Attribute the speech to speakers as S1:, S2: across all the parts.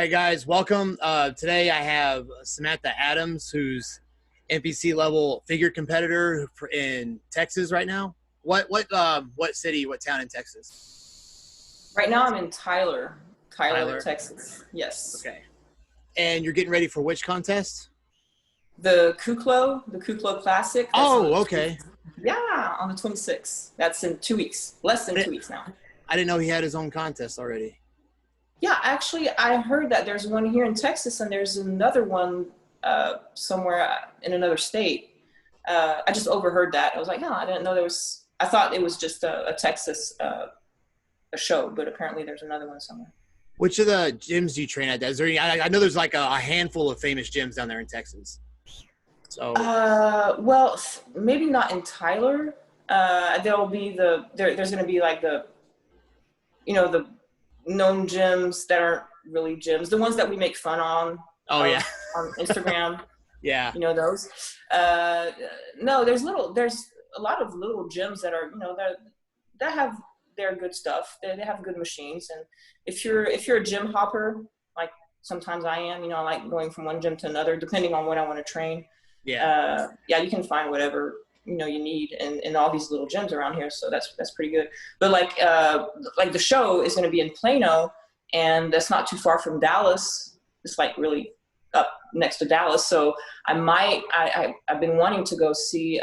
S1: right, guys, welcome. Today I have Samantha Adams, who's NPC level figure competitor in Texas right now. What city, what town in Texas?
S2: Right now I'm in Tyler,
S1: Tyler.
S2: Texas. Yes.
S1: Okay. And you're getting ready for which contest?
S2: The Kuclo Classic.
S1: Oh, okay.
S2: Yeah, on the 26th. That's in 2 weeks. Less than 2 weeks now.
S1: I didn't know he had his own contest already.
S2: Yeah, actually, I heard that there's one here in Texas and there's another one somewhere in another state. I just overheard that. I was like, I didn't know there was. I thought it was just a Texas a show, but apparently there's another one somewhere.
S1: Which of the gyms do you train at? Is there any, I know there's like a handful of famous gyms down there in Texas. So.
S2: Well, maybe not in Tyler. There'll be there's going to be like the known gyms that aren't really gyms, the ones that we make fun on.
S1: Oh yeah.
S2: On Instagram.
S1: Yeah.
S2: You know those. No, there's a lot of little gyms that are that have their good stuff. They have good machines, and if you're a gym hopper, like sometimes I am, I like going from one gym to another depending on what I want to train.
S1: Yeah.
S2: You can find whatever you need in all these little gyms around here, so that's pretty good. But like the show is going to be in Plano, and that's not too far from Dallas. It's like really up next to Dallas, so I've been wanting to go see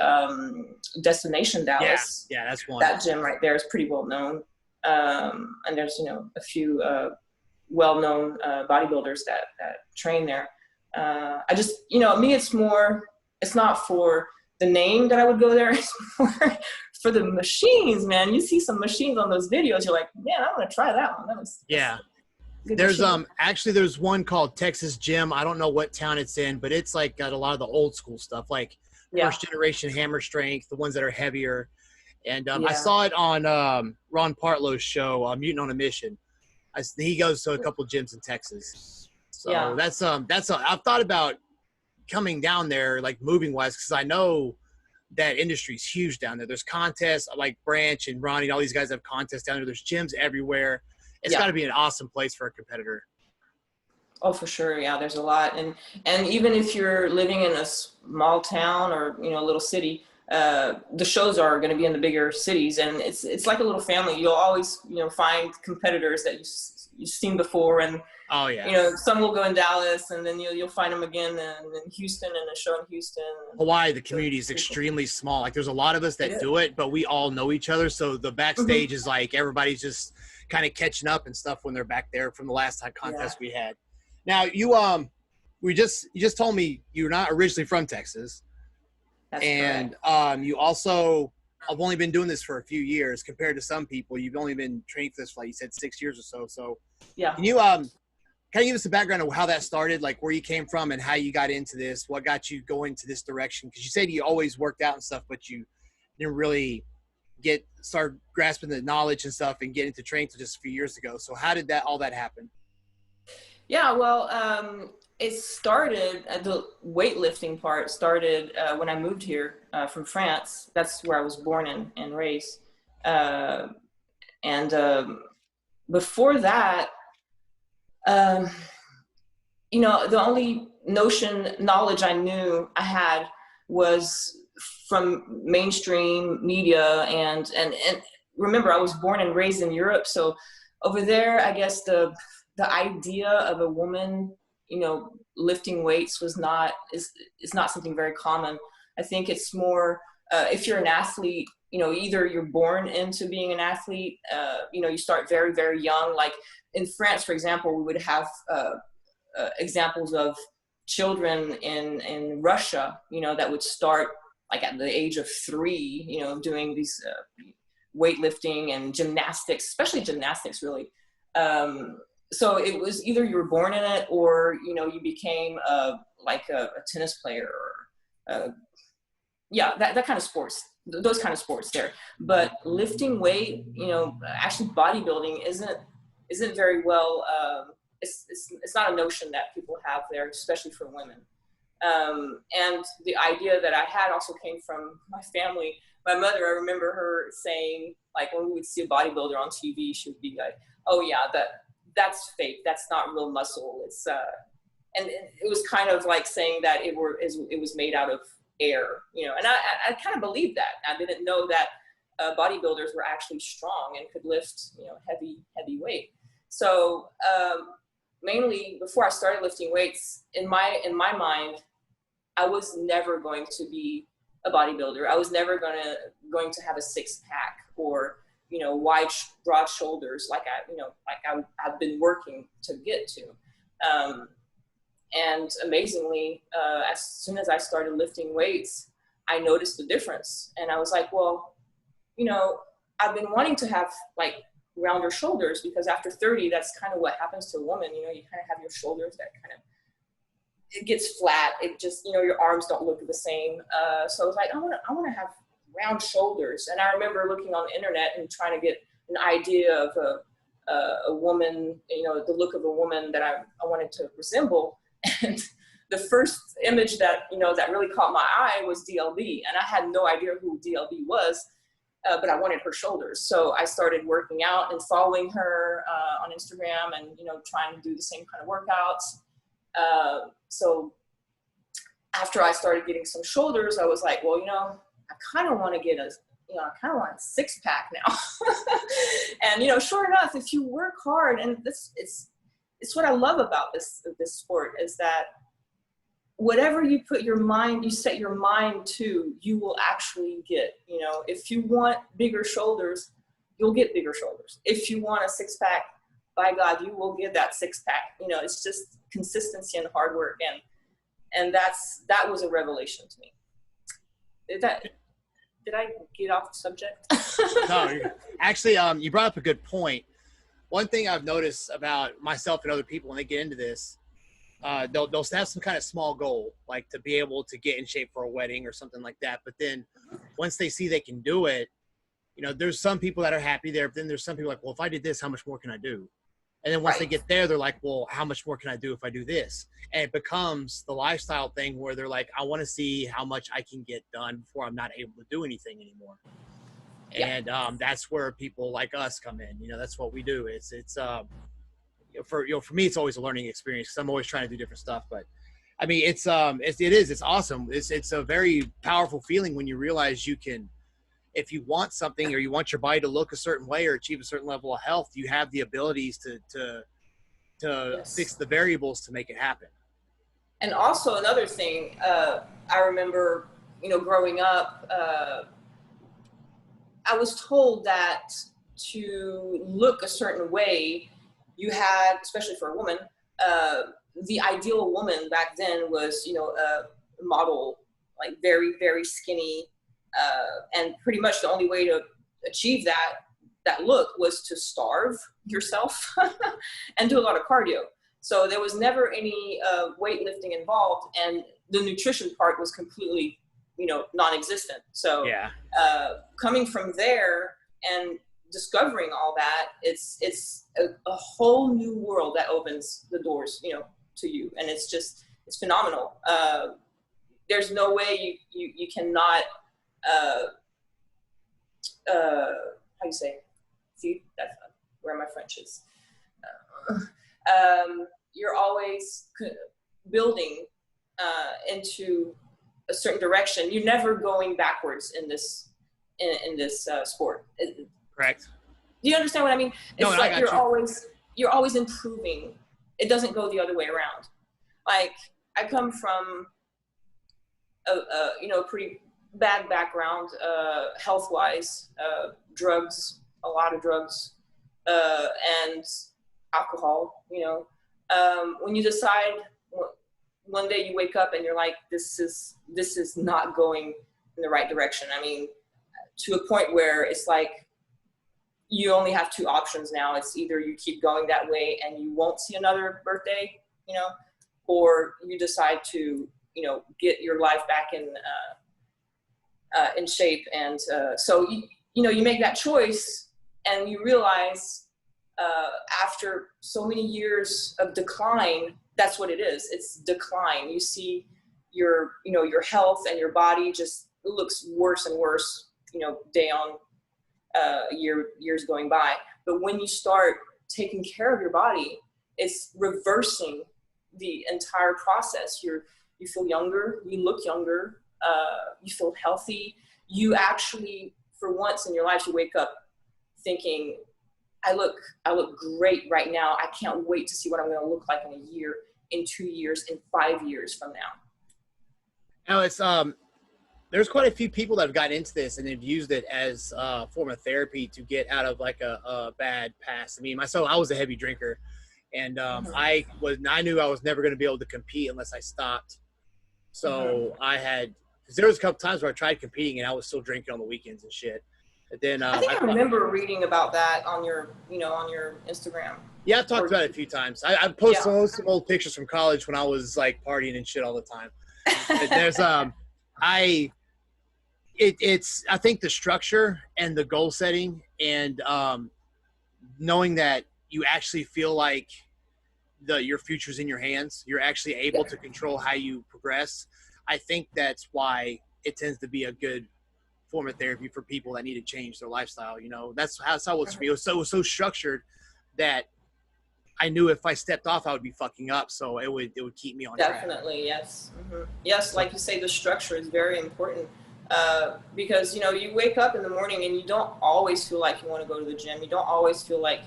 S2: Destination Dallas.
S1: Yeah, that's one.
S2: That gym right there is pretty well known, and there's a few well-known bodybuilders that train there. I just me, it's not for the name that I would go there. It's more for the machines, man. You see some machines on those videos, you're like, man, I want to try that one.
S1: There's one called Texas Gym. I don't know what town it's in, but it's like got a lot of the old school stuff, like first generation hammer strength, the ones that are heavier. And I saw it on Ron Partlow's show, Mutant on a Mission. He goes to a couple gyms in Texas. So that's I've thought about coming down there, like moving wise, because I know that industry's huge down there. There's contests like Branch and Ronnie, all these guys have contests down there. There's gyms everywhere. It's got to be an awesome place for a competitor.
S2: Oh, for sure. Yeah, there's a lot. And even if you're living in a small town or, a little city, the shows are going to be in the bigger cities, and it's like a little family. You'll always, find competitors that you've seen before, and
S1: oh yeah,
S2: some will go in Dallas, and then you'll find them again in Houston, and a show in Houston.
S1: Hawaii, the community is extremely small. Like there's a lot of us that do it, but we all know each other. So the backstage is like everybody's just kind of catching up and stuff when they're back there from the last time contest we had. Now you just told me you're not originally from Texas.
S2: That's
S1: and
S2: correct.
S1: You also have only been doing this for a few years compared to some people. You've only been training for this for, like you said, 6 years or so. So can you kind of give us a background of how that started, like where you came from and how you got into this, what got you going to this direction? Because you said you always worked out and stuff, but you didn't really start grasping the knowledge and stuff and get into training until just a few years ago. So how did all that happen?
S2: Yeah, well, it started, the weightlifting part started when I moved here from France. That's where I was born and raised. Before that, the only knowledge I knew I had was from mainstream media. And remember, I was born and raised in Europe. So over there, I guess the idea of a woman, lifting weights is not something very common. I think it's more, if you're an athlete, either you're born into being an athlete, you start very, very young. Like in France, for example, we would have examples of children in Russia, that would start like at the age of 3, doing these weightlifting and gymnastics, especially gymnastics, really. So it was either you were born in it or, you became like a tennis player or, that kind of sports, those kind of sports there. But lifting weight, actually bodybuilding isn't very well, it's not a notion that people have there, especially for women. And the idea that I had also came from my family. My mother, I remember her saying, like, when we would see a bodybuilder on TV, she would be like, oh yeah, that's fake. That's not real muscle. It's and it was kind of like saying that it was made out of air, you know. And I kind of believed that. I didn't know that bodybuilders were actually strong and could lift, you know, heavy weight. So mainly before I started lifting weights, in my mind, I was never going to be a bodybuilder. I was never going to have a six pack or, you know, wide, broad shoulders like I've been working to get to. And amazingly, as soon as I started lifting weights, I noticed the difference. And I was like, well, you know, I've been wanting to have like rounder shoulders, because after 30, that's kind of what happens to a woman. You know, you kind of have your shoulders that kind of, it gets flat. It just, you know, your arms don't look the same. So I was like, I want to have round shoulders. And I remember looking on the internet and trying to get an idea of a woman, you know, the look of a woman that I wanted to resemble. And the first image that, you know, that really caught my eye was DLB. And I had no idea who DLB was, but I wanted her shoulders. So I started working out and following her on Instagram and, you know, trying to do the same kind of workouts. So after I started getting some shoulders, I was like, well, you know, I kind of want to get I kind of want a six pack now. And, you know, sure enough, if you work hard, and it's what I love about this sport, is that whatever you set your mind to, you will actually get. You know, if you want bigger shoulders, you'll get bigger shoulders. If you want a six pack, by God, you will get that six pack. You know, it's just consistency and hard work. And that was a revelation to me. Did I get off the subject?
S1: No, actually, you brought up a good point. One thing I've noticed about myself and other people when they get into this, they'll have some kind of small goal, like to be able to get in shape for a wedding or something like that. But then once they see they can do it, you know, there's some people that are happy there, but then there's some people like, well, if I did this, how much more can I do? And then once they get there, they're like, well, how much more can I do if I do this? And it becomes the lifestyle thing where they're like, I want to see how much I can get done before I'm not able to do anything anymore. Yeah. And that's where people like us come in. You know, that's what we do. It's for me, it's always a learning experience because I'm always trying to do different stuff. But I mean, it's awesome. It's a very powerful feeling when you realize you can, if you want something or you want your body to look a certain way or achieve a certain level of health, you have the abilities to yes. fix the variables to make it happen.
S2: And also another thing, I remember, you know, growing up, I was told that to look a certain way, you had, especially for a woman, the ideal woman back then was, you know, a model, like very, very skinny. And pretty much the only way to achieve that look was to starve yourself and do a lot of cardio. So there was never any weightlifting involved, and the nutrition part was completely, you know, non-existent. So yeah. Coming from there and discovering all that, it's a whole new world that opens the doors, you know, to you, and it's phenomenal. There's no way you cannot. How you say? See, that's where my French is. You're always building into a certain direction. You're never going backwards in this sport.
S1: Correct.
S2: Do you understand what I mean? It's no, like you're always improving. It doesn't go the other way around. Like I come from a pretty bad background, health-wise, drugs, a lot of drugs, and alcohol, you know. When you decide, one day you wake up and you're like, this is not going in the right direction. I mean, to a point where it's like, you only have two options now. It's either you keep going that way and you won't see another birthday, you know, or you decide to, you know, get your life back in shape. And so, you know, you make that choice and you realize after so many years of decline, that's what it is. It's decline. You see your health and your body just looks worse and worse, you know, day on years going by. But when you start taking care of your body, it's reversing the entire process. You feel younger, you look younger, you feel healthy. You actually, for once in your life, you wake up thinking, I look great right now. I can't wait to see what I'm going to look like in a year, in 2 years, in 5 years from now.
S1: Now it's there's quite a few people that have gotten into this and have used it as a form of therapy to get out of like a bad past. I mean, myself, I was a heavy drinker, and I knew I was never going to be able to compete unless I stopped. So there was a couple times where I tried competing and I was still drinking on the weekends and shit. But then
S2: I think I remember reading about that on your Instagram.
S1: Yeah, I've talked about it a few times. I've posted some old pictures from college when I was like partying and shit all the time. There's it's I think the structure and the goal setting and knowing that you actually feel like your future's in your hands, you're actually able to control how you progress. I think that's why it tends to be a good form of therapy for people that need to change their lifestyle. You know, that's how it was for me. It was so structured that I knew if I stepped off, I would be fucking up. So it would keep me on track.
S2: Definitely, yes. Yes, like you say, the structure is very important because, you wake up in the morning and you don't always feel like you want to go to the gym. You don't always feel like,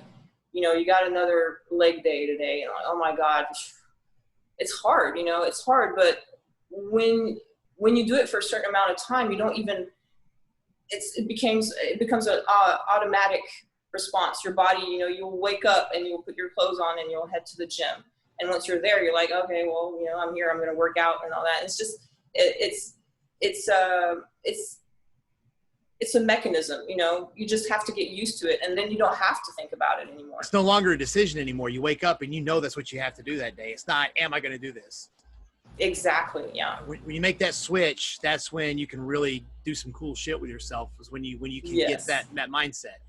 S2: you got another leg day today. And like, oh my God, it's hard, it's hard. But when you do it for a certain amount of time, you don't even, it becomes an automatic response. Your body, you'll wake up and you'll put your clothes on and you'll head to the gym. And once you're there, you're like, okay, well, I'm here, I'm going to work out and all that. It's just, it's a mechanism, you just have to get used to it. And then you don't have to think about it anymore.
S1: It's no longer a decision anymore. You wake up and that's what you have to do that day. It's not, am I going to do this?
S2: Exactly. Yeah.
S1: When you make that switch, that's when you can really do some cool shit with yourself, is when you can get that mindset.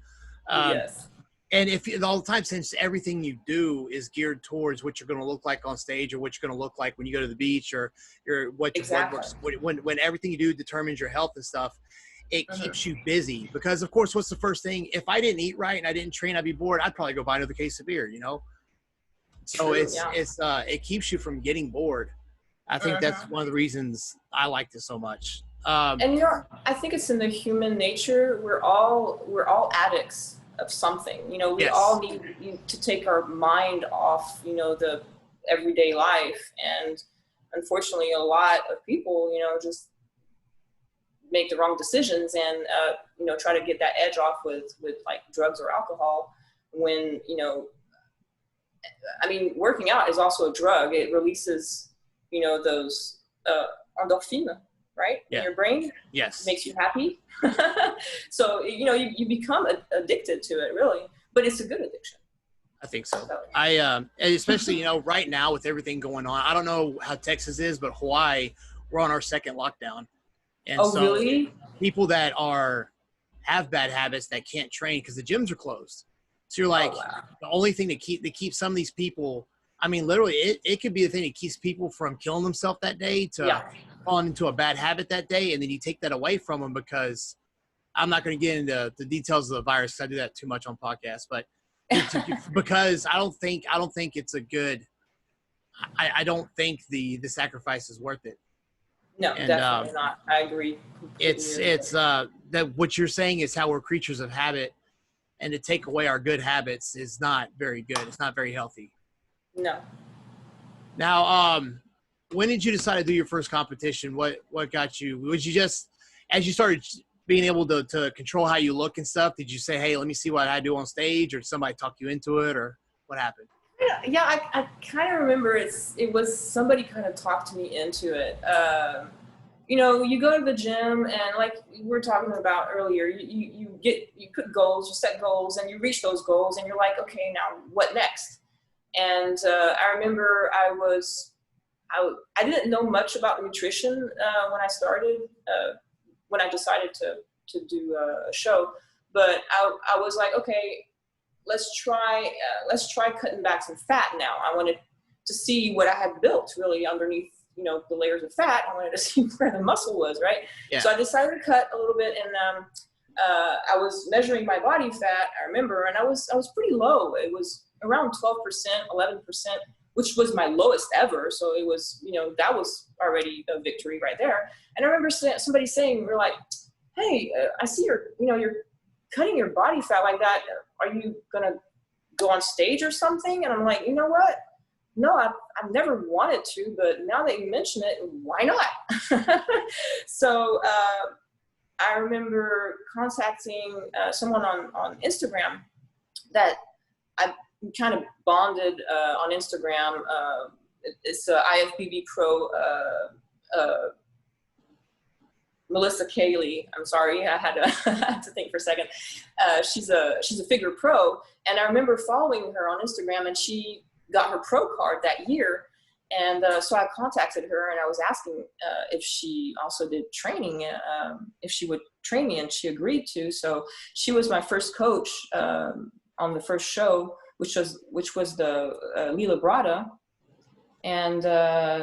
S2: Yes.
S1: And if all the time, since everything you do is geared towards what you're going to look like on stage or what you're going to look like when you go to the beach or when everything you do determines your health and stuff, it keeps you busy. Because of course, what's the first thing? If I didn't eat right and I didn't train, I'd be bored. I'd probably go buy another case of beer, So it keeps you from getting bored. I think that's one of the reasons I like this so much.
S2: And I think it's in the human nature. We're all addicts of something. We all need to take our mind off, the everyday life. And unfortunately, a lot of people, just make the wrong decisions and try to get that edge off with like drugs or alcohol. When working out is also a drug. It releases those endorphins, right? In your brain.
S1: Yes.
S2: Makes you happy. So, you become addicted to it, really. But it's a good addiction.
S1: I think so. And especially, right now with everything going on, I don't know how Texas is, but Hawaii, we're on our second lockdown. And
S2: really?
S1: People that have bad habits that can't train because the gyms are closed. So you're like, the only thing that keep some of these people, literally, it could be the thing that keeps people from killing themselves that day to falling into a bad habit that day. And then you take that away from them because I'm not going to get into the details of the virus because I do that too much on podcasts. But because I don't think it's a good – I don't think the sacrifice is worth it.
S2: No, definitely not. I agree.
S1: It's that what you're saying is how we're creatures of habit, and to take away our good habits is not very good. It's not very healthy.
S2: No.
S1: Now, when did you decide to do your first competition? What got you? Was you just, as you started being able to control how you look and stuff, did you say, hey, let me see what I do on stage, or did somebody talk you into it, or what happened?
S2: Yeah, I kind of remember it was somebody kind of talked me into it. You go to the gym and like we were talking about earlier, you put goals, you set goals, and you reach those goals, and you're like, okay, now what next? And I remember I didn't know much about nutrition when I started, when I decided to do a show, but I was like, okay, let's try cutting back some fat now. I wanted to see what I had built really underneath, the layers of fat. I wanted to see where the muscle was, right? Yeah. So I decided to cut a little bit, and I was measuring my body fat, I remember, and I was pretty low. It was around 12%, 11%, which was my lowest ever. So it was, that was already a victory right there. And I remember somebody saying, we're like, hey, I see you're cutting your body fat like that. Are you going to go on stage or something? And I'm like, you know what? No, I've never wanted to, but now that you mention it, why not? So I remember contacting someone on Instagram that I kind of bonded on Instagram. It's IFBB Pro, Melissa Cayley. I'm sorry, I had to think for a second. She's a figure pro, and I remember following her on Instagram, and she got her pro card that year. And so I contacted her and I was asking if she also did training, if she would train me, and she agreed to. So she was my first coach on the first show, which was the Lila Brada. And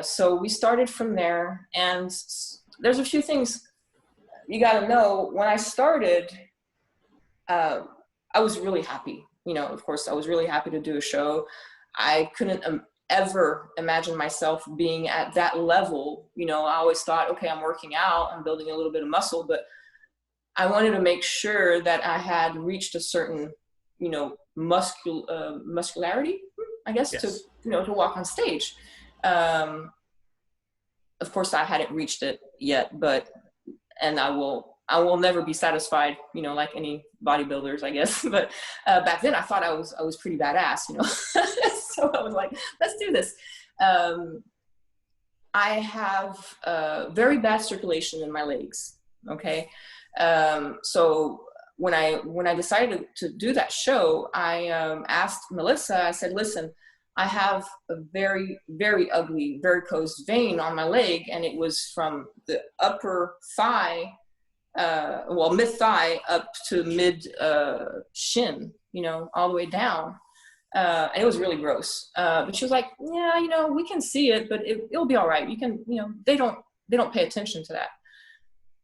S2: so we started from there. And there's a few things you got to know. When I started, I was really happy. Of course, I was really happy to do a show. I couldn't ever imagine myself being at that level. I always thought, okay, I'm working out, I'm building a little bit of muscle, but I wanted to make sure that I had reached a certain, muscularity, I guess, yes, to walk on stage. Of course, I hadn't reached it yet, and I will never be satisfied, like any bodybuilders, I guess. But back then I thought I was pretty badass, So I was like, let's do this. I have very bad circulation in my legs. Okay. So when I decided to do that show, I asked Melissa, I said, listen, I have a very, very ugly varicose vein on my leg. And it was from the upper thigh, mid thigh up to mid shin, all the way down. And it was really gross. But she was like, yeah, we can see it, but it'll be all right. You can, they don't pay attention to that.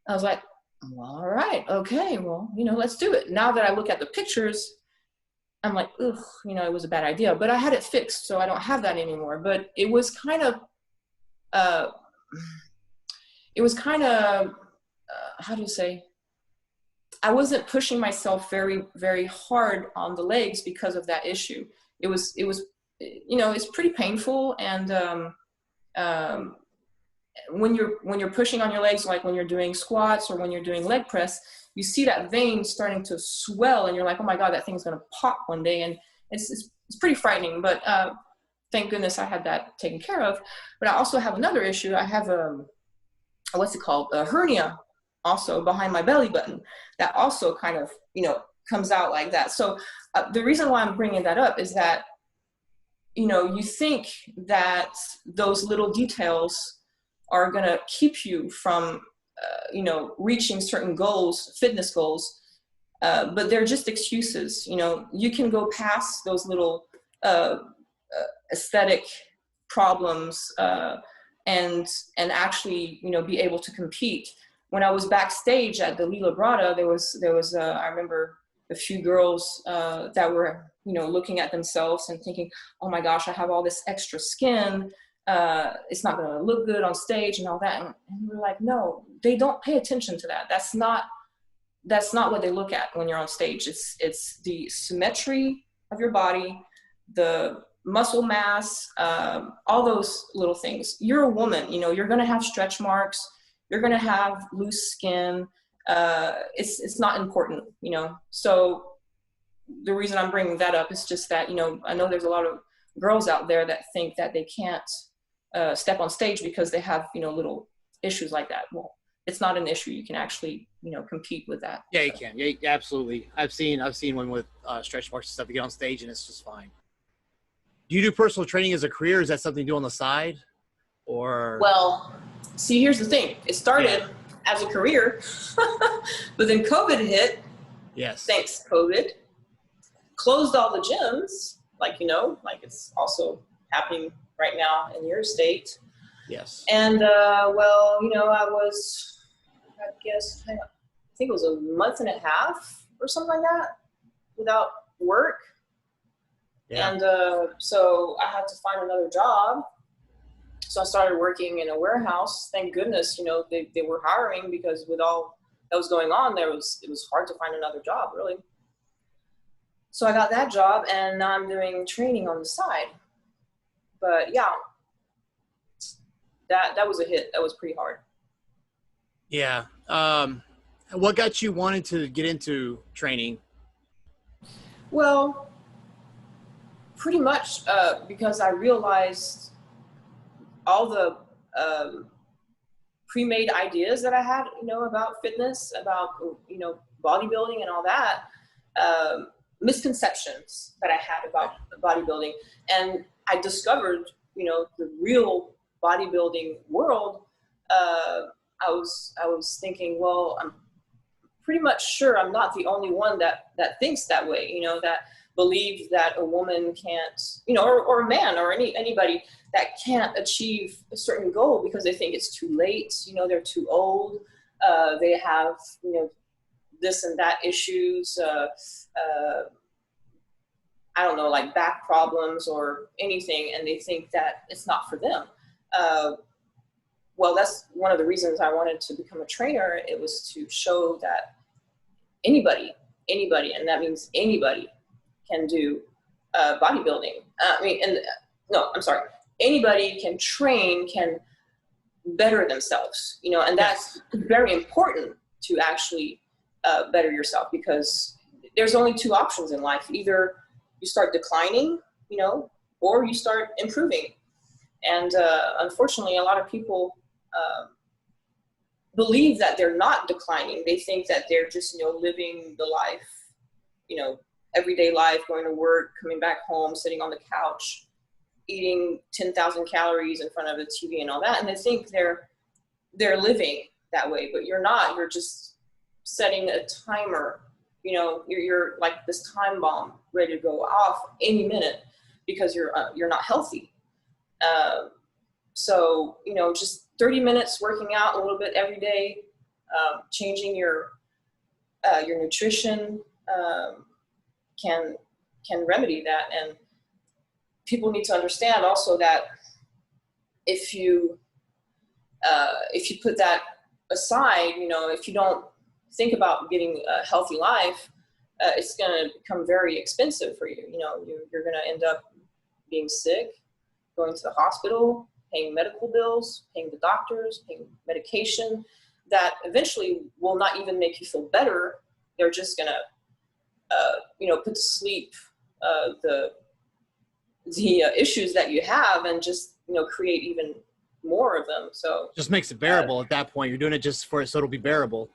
S2: I was like, well, all right, okay, well, let's do it. Now that I look at the pictures, I'm like, ugh, it was a bad idea, but I had it fixed, so I don't have that anymore. But it was kind of, how do you say? I wasn't pushing myself very, very hard on the legs because of that issue. It was, it's pretty painful. And when you're pushing on your legs, like when you're doing squats or when you're doing leg press, you see that vein starting to swell and you're like, oh my God, that thing's going to pop one day. And it's pretty frightening, but thank goodness I had that taken care of. But I also have another issue. I have what's it called? A hernia also behind my belly button that also kind of, comes out like that. So the reason why I'm bringing that up is that, you think that those little details are going to keep you from, reaching certain goals, fitness goals, but they're just excuses. You can go past those little aesthetic problems and actually, be able to compete. When I was backstage at the Lila Brada, there was I remember a few girls that were, looking at themselves and thinking, oh my gosh, I have all this extra skin. It's not going to look good on stage and all that. And we're like, no, they don't pay attention to that. That's not what they look at when you're on stage. It's the symmetry of your body, the muscle mass, all those little things. You're a woman, you're going to have stretch marks. You're going to have loose skin. It's not important, So the reason I'm bringing that up is just that, I know there's a lot of girls out there that think that they can't step on stage because they have, little issues like that. Well, it's not an issue. You can actually, compete with that.
S1: Yeah, you can. Yeah, absolutely. I've seen one with stretch marks and stuff. You get on stage and it's just fine. Do you do personal training as a career? Is that something you do on the side? Or
S2: well, see, here's the thing. It started as a career, but then COVID hit.
S1: Yes.
S2: Thanks, COVID. Closed all the gyms, like it's also happening right now in your state.
S1: Yes.
S2: And I was, I think it was a month and a half or something like that without work.
S1: Yeah.
S2: And so I had to find another job. So I started working in a warehouse. Thank goodness, you know, they were hiring, because with all that was going on, it was hard to find another job, really. So I got that job, and now I'm doing training on the side. But yeah, that was a hit. That was pretty hard.
S1: Yeah. What got you wanting to get into training?
S2: Well, pretty much because I realized all the pre-made ideas that I had, you know, about fitness, about, you know, bodybuilding and all that, misconceptions that I had about bodybuilding. And I discovered, you know, the real bodybuilding world. I was thinking, well, I'm pretty much sure I'm not the only one that thinks that way, you know, that believes that a woman can't, you know, or a man, or anybody that can't achieve a certain goal because they think it's too late, you know, they're too old, they have, you know, this and that issues, I don't know, like back problems or anything, and they think that it's not for them. Well, that's one of the reasons I wanted to become a trainer. It was to show that anybody, and that means anybody, can do bodybuilding. Anybody can train, can better themselves, you know, and that's very important to actually better yourself, because there's only two options in life. Either you start declining, you know, or you start improving. And unfortunately, a lot of people believe that they're not declining. They think that they're just, you know, living the life, you know, everyday life, going to work, coming back home, sitting on the couch, eating 10,000 calories in front of the TV and all that. And they think they're living that way, but you're not. You're just setting a timer. You know, you're like this time bomb ready to go off any minute because you're not healthy. So, you know, just 30 minutes working out a little bit every day, changing your nutrition can remedy that. And people need to understand also that if you put that aside, you know, if you don't think about getting a healthy life, it's going to become very expensive for you. You know, you're going to end up being sick, going to the hospital, paying medical bills, paying the doctors, paying medication that eventually will not even make you feel better. They're just going to, you know, put to sleep the issues that you have, and just, you know, create even more of them. So
S1: just makes it bearable at that point. You're doing it just so it'll be bearable.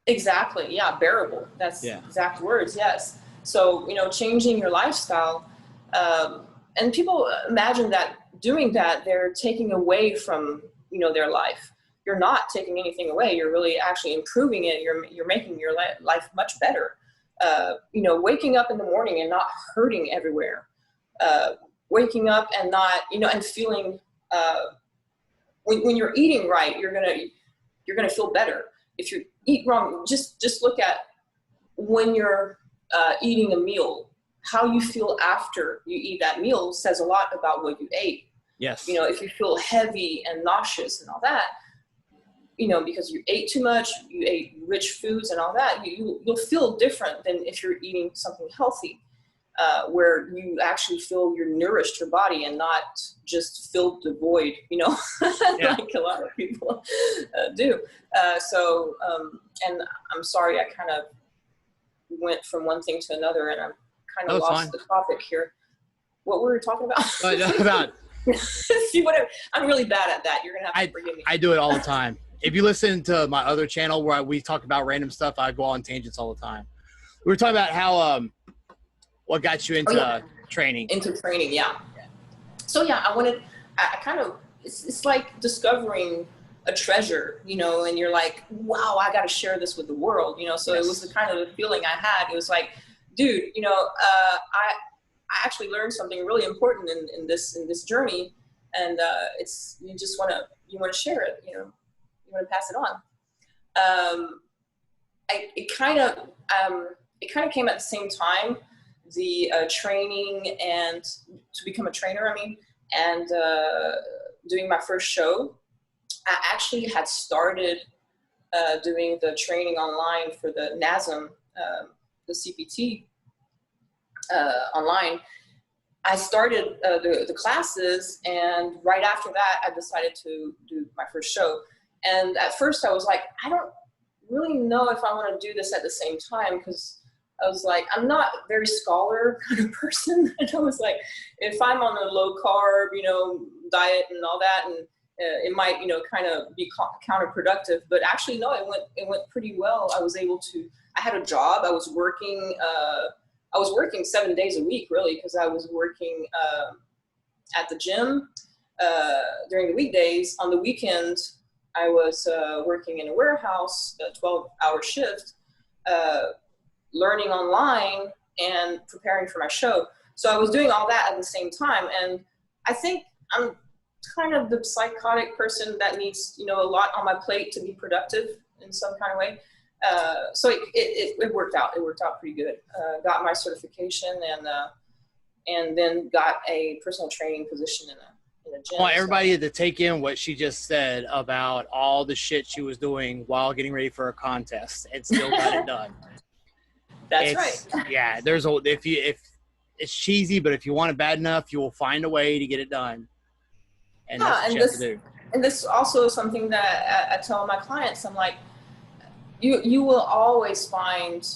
S2: Exactly. Yeah. Bearable. That's exact words. Yes. So, you know, changing your lifestyle, and people imagine that doing that, they're taking away from, you know, their life. You're not taking anything away. You're really actually improving it. You're making your life much better. You know, waking up in the morning and not hurting everywhere. Waking up and not, you know, and feeling, when you're eating right, you're gonna feel better. If you eat wrong, just look at when you're eating a meal, how you feel after you eat that meal says a lot about what you ate.
S1: Yes.
S2: You know, if you feel heavy and nauseous and all that, you know, because you ate too much, you ate rich foods and all that, you'll feel different than if you're eating something healthy, where you actually feel you're nourished your body and not just filled the void, you know, like a lot of people do. And I'm sorry, I kind of went from one thing to another, and I'm kind of lost the topic here. What were we talking about? See, whatever. I'm really bad at that. You're gonna have to forgive me.
S1: I do it all the time. If you listen to my other channel where we talk about random stuff, I go on tangents all the time. We were talking about how what got you into training?
S2: Into training, yeah. So yeah, I kind of, it's like discovering a treasure, you know, and you're like, wow, I got to share this with the world, you know. So it was the kind of the feeling I had. It was like, dude, you know, I actually learned something really important in this journey, and you want to share it, you know, you want to pass it on. It kind of came at the same time the training and to become a trainer, and doing my first show, I actually had started doing the training online for the NASM, the CPT online. I started the classes, and right after that, I decided to do my first show. And at first I was like, I don't really know if I want to do this at the same time, because I was like, I'm not a very scholar kind of person. And I was like, if I'm on a low carb, diet and all that, and it might, kind of be counterproductive. But actually, no, it went pretty well. I was able to. I had a job. I was working 7 days a week, really, because I was working at the gym during the weekdays. On the weekend, I was working in a warehouse, a 12-hour shift, learning online and preparing for my show. So I was doing all that at the same time. And I think I'm kind of the psychotic person that needs, a lot on my plate to be productive in some kind of way. So it worked out. It worked out pretty good. Got my certification and then got a personal training position in a gym.
S1: I want everybody to take in what she just said about all the shit she was doing while getting ready for a contest and still got it done.
S2: That's right.
S1: Yeah, if it's cheesy, but if you want it bad enough, you will find a way to get it done. And that's what you have to do.
S2: And this also is something that I tell my clients. I'm like, you will always find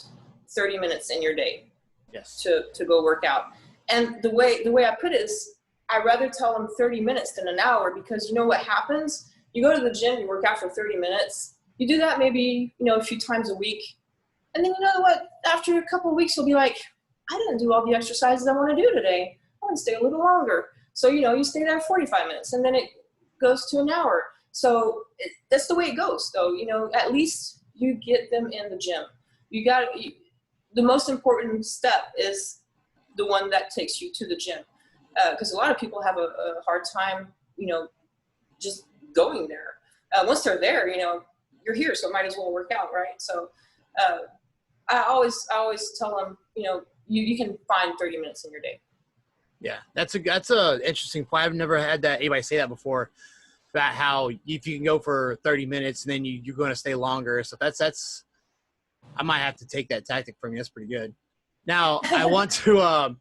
S2: 30 minutes in your day,
S1: yes,
S2: to go work out. And the way I put it is, I'd rather tell them 30 minutes than an hour, because you know what happens? You go to the gym, you work out for 30 minutes. You do that maybe, a few times a week. And then you know what? After a couple of weeks, you'll be like, I didn't do all the exercises I want to do today. I want to stay a little longer. So, you stay there 45 minutes, and then it goes to an hour. So that's the way it goes, though. At least you get them in the gym. The most important step is the one that takes you to the gym. Because a lot of people have a hard time, just going there. Once they're there, you're here, so might as well work out, right? So I always tell them, you can find 30 minutes in your day.
S1: Yeah, that's a interesting point. I've never had anybody say that before, about how if you can go for 30 minutes and then you're going to stay longer. So that's I might have to take that tactic from you. That's pretty good. Now I want to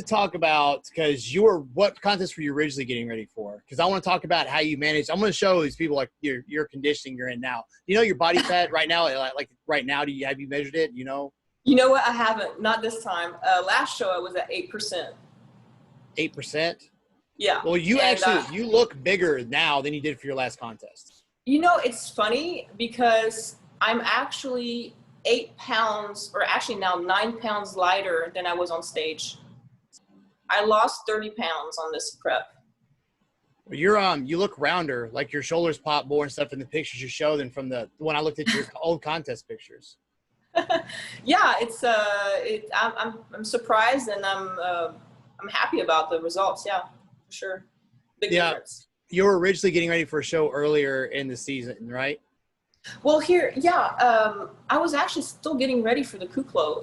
S1: talk about, because what contest were you originally getting ready for? Because I want to talk about how you manage. I'm going to show these people like your conditioning you're in now. Do you know your body fat right now? Like right now, have you measured it? You know what? I
S2: haven't. Not this time. Last show I was at 8%.
S1: 8%?
S2: Yeah.
S1: Well, you look bigger now than you did for your last contest.
S2: It's funny because I'm actually 8 pounds, or actually now 9 pounds lighter than I was on stage. I lost 30 pounds on this prep.
S1: You look rounder, like your shoulders pop more and stuff in the pictures you show than from when I looked at your old contest pictures.
S2: Yeah, I'm surprised, and I'm happy about the results. Yeah, for sure. Big difference.
S1: You were originally getting ready for a show earlier in the season, right?
S2: Well, I was actually still getting ready for the Kuclo.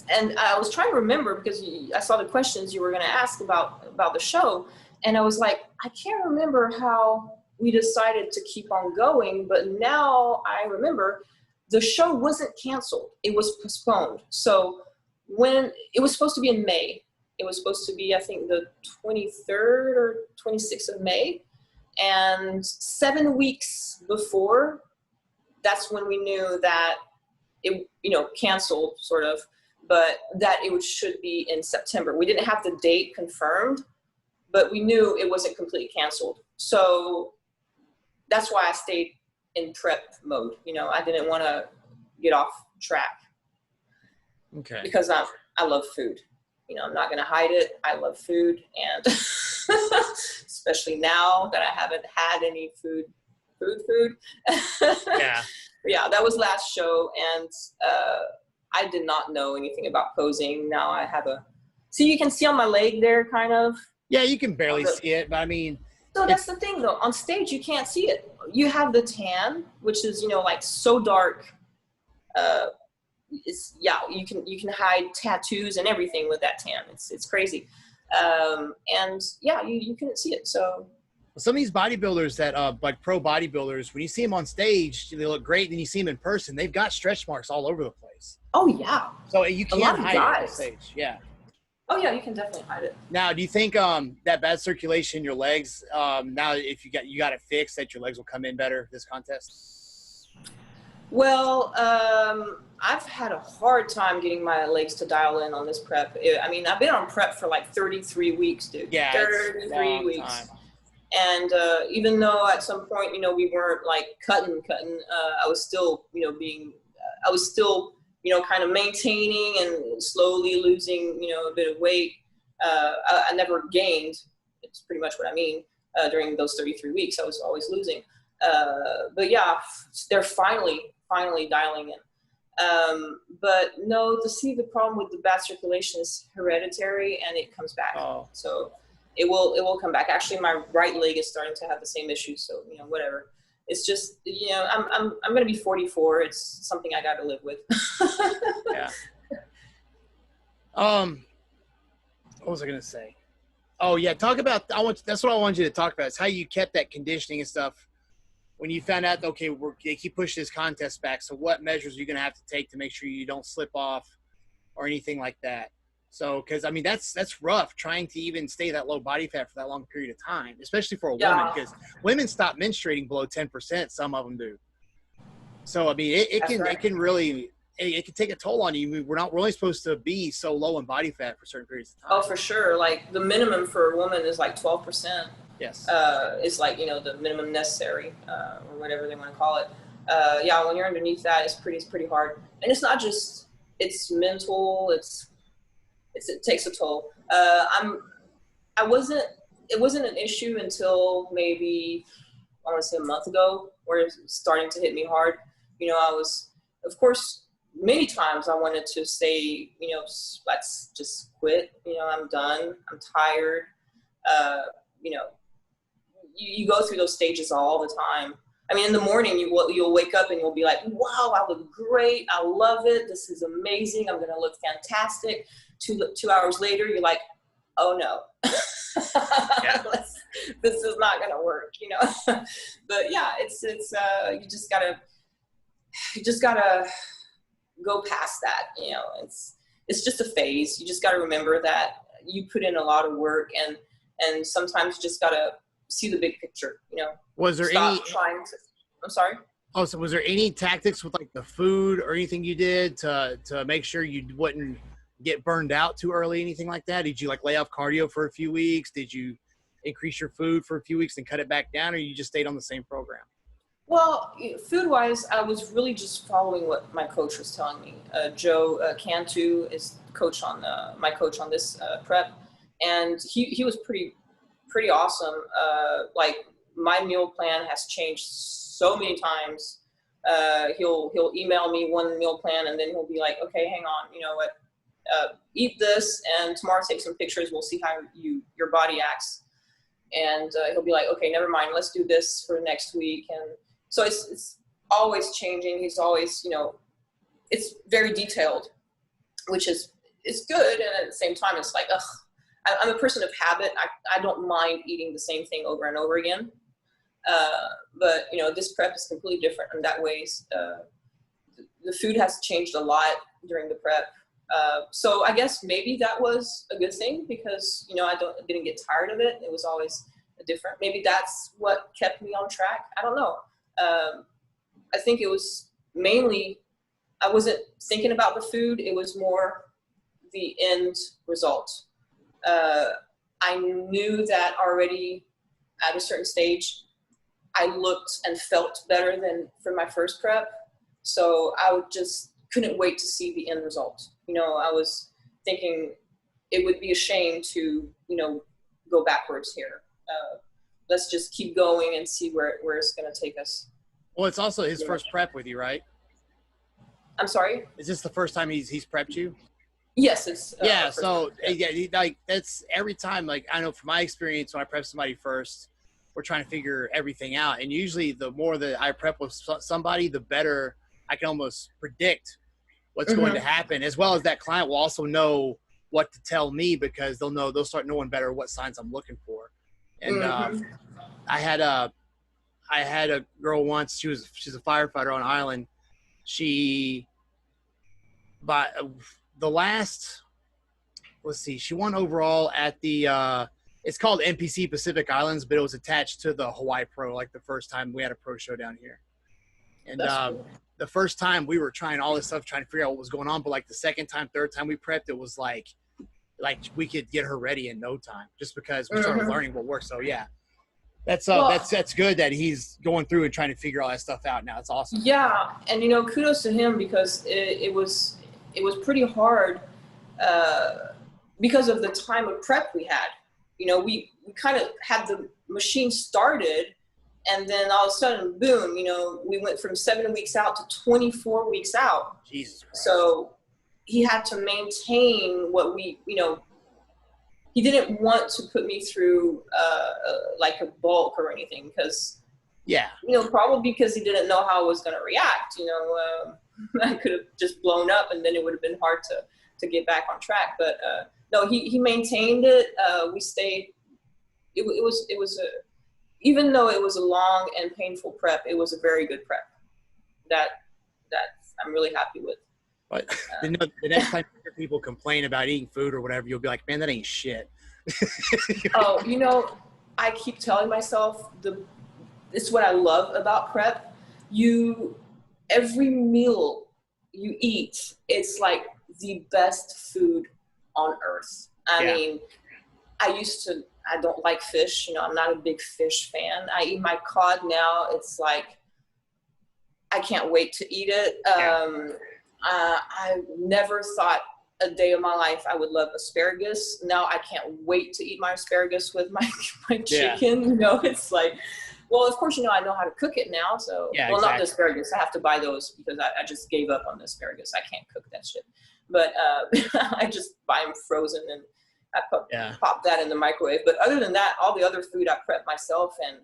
S2: And I was trying to remember, because I saw the questions you were going to ask about the show, and I was like, I can't remember how we decided to keep on going, but now I remember the show wasn't canceled. It was postponed. So when it was supposed to be in May, it was supposed to be, I think, the 23rd or 26th of May. And 7 weeks before, that's when we knew that it, canceled, sort of, but that it should be in September. We didn't have the date confirmed, but we knew it wasn't completely canceled. So that's why I stayed in prep mode. I didn't want to get off track.
S1: Okay.
S2: Because I love food. I'm not going to hide it. I love food, and especially now that I haven't had any food.
S1: Yeah.
S2: Yeah, that was last show, and I did not know anything about posing. Now I have you can see on my leg there, kind of.
S1: Yeah, you can barely see it, but I mean.
S2: So that's the thing, though. On stage, you can't see it. You have the tan, which is, like so dark, you can hide tattoos and everything with that tan. It's crazy. And yeah, you couldn't see it. So
S1: some of these bodybuilders that like pro bodybuilders, when you see them on stage, they look great. Then you see them in person, they've got stretch marks all over the place.
S2: Oh yeah.
S1: So you can't hide it on stage. Yeah.
S2: Oh yeah, you can definitely hide it.
S1: Now, do you think that bad circulation in your legs, now if you got it fixed, that your legs will come in better this contest?
S2: Well, I've had a hard time getting my legs to dial in on this prep. I mean, I've been on prep for like 33 weeks, dude.
S1: Yeah,
S2: 33 weeks. Time. And even though at some point, we weren't like cutting, I was still, kind of maintaining and slowly losing, a bit of weight. I never gained. It's pretty much what I mean. During those 33 weeks, I was always losing. But yeah, they're finally dialing in. But no, the problem with the bad circulation is hereditary, and it comes back.
S1: Oh.
S2: So it will come back. Actually, my right leg is starting to have the same issue. So whatever. It's just I'm gonna be 44. It's something I got to live with.
S1: Yeah. What was I gonna say? Oh yeah, talk about. That's what I wanted you to talk about. Is how you kept that conditioning and stuff. When you found out, okay, they keep pushing this contest back. So what measures are you gonna have to take to make sure you don't slip off or anything like that? So, because I mean, that's rough trying to even stay that low body fat for that long period of time, especially for a woman, because women stop menstruating below 10%. Some of them do. So, I mean, it can really take a toll on you. We're only supposed to be so low in body fat for certain periods of time.
S2: Oh, for sure. Like the minimum for a woman is like 12%.
S1: Yes.
S2: It's like, the minimum necessary, or whatever they want to call it. Yeah, when you're underneath that, it's pretty hard. And it's not just, it's mental, it takes a toll. It wasn't an issue until maybe, I want to say a month ago, where it's starting to hit me hard. I was, of course, many times I wanted to say, let's just quit. I'm done. I'm tired. You go through those stages all the time. I mean, in the morning, you'll wake up and you'll be like, wow, I look great. I love it. This is amazing. I'm going to look fantastic. 2 hours later, you're like, oh no,
S1: yeah.
S2: This is not going to work, But yeah, it's you just gotta go past that. It's just a phase. You just got to remember that you put in a lot of work, and sometimes you just got to see the big picture,
S1: Was there
S2: I'm sorry?
S1: Oh, so was there any tactics with like the food or anything you did to make sure you wouldn't get burned out too early, anything like that? Did you like lay off cardio for a few weeks? Did you increase your food for a few weeks and cut it back down, or you just stayed on the same program?
S2: Well, food-wise, I was really just following what my coach was telling me. Joe Cantu is my coach on this prep, and he was pretty awesome. Like my meal plan has changed so many times. He'll email me one meal plan, and then he'll be like, okay, hang on, you know what? Eat this, and tomorrow take some pictures. We'll see how your body acts. And he'll be like, okay, never mind. Let's do this for next week. And so it's always changing. He's always, it's very detailed, which is good. And at the same time, it's like, I'm a person of habit. I don't mind eating the same thing over and over again. But this prep is completely different in that ways. The food has changed a lot during the prep. So I guess maybe that was a good thing because, I didn't get tired of it. It was always different. Maybe that's what kept me on track. I don't know. I think it was mainly, I wasn't thinking about the food. It was more the end result. I knew that already at a certain stage, I looked and felt better than for my first prep. So I couldn't wait to see the end result. I was thinking it would be a shame to, go backwards here. Let's just keep going and see where it's going to take us.
S1: Well, it's also his first prep with you, right?
S2: I'm sorry?
S1: Is this the first time he's prepped you?
S2: Yes, it's
S1: yeah. So that's every time. Like I know from my experience, when I prep somebody first, we're trying to figure everything out. And usually, the more that I prep with somebody, the better I can almost predict what's going to happen, as well as that client will also know what to tell me, because they'll start knowing better what signs I'm looking for. And I had a girl once. She's a firefighter on island. She won overall at the it's called NPC Pacific Islands, but it was attached to the Hawaii Pro, like the first time we had a pro show down here. And cool. The first time we were trying all this stuff, trying to figure out what was going on, but like the second time, third time we prepped, it was like we could get her ready in no time, just because we started learning what works. So yeah, that's good that he's going through and trying to figure all that stuff out now. It's awesome.
S2: Yeah, and kudos to him, because it was pretty hard because of the time of prep we had. We kind of had the machine started, and then all of a sudden, boom, we went from 7 weeks out to 24 weeks out.
S1: Jesus Christ.
S2: So he had to maintain what he didn't want to put me through like a bulk or anything, because, probably because he didn't know how I was going to react. I could have just blown up, and then it would have been hard to get back on track. But no, he maintained it. We stayed. It was even though it was a long and painful prep, it was a very good prep. That I'm really happy with.
S1: But the next time you hear people complain about eating food or whatever, you'll be like, man, that ain't shit.
S2: Oh, I keep telling myself it's what I love about prep. Every meal you eat, it's like the best food on earth. I mean, I don't like fish. I'm not a big fish fan. I eat my cod now. It's like, I can't wait to eat it. I never thought a day of my life I would love asparagus. Now I can't wait to eat my asparagus with my chicken. It's like, well, of course, I know how to cook it now. So, not the asparagus. I have to buy those because I just gave up on the asparagus. I can't cook that shit. But I just buy them frozen, and I pop that in the microwave. But other than that, all the other food I prep myself, and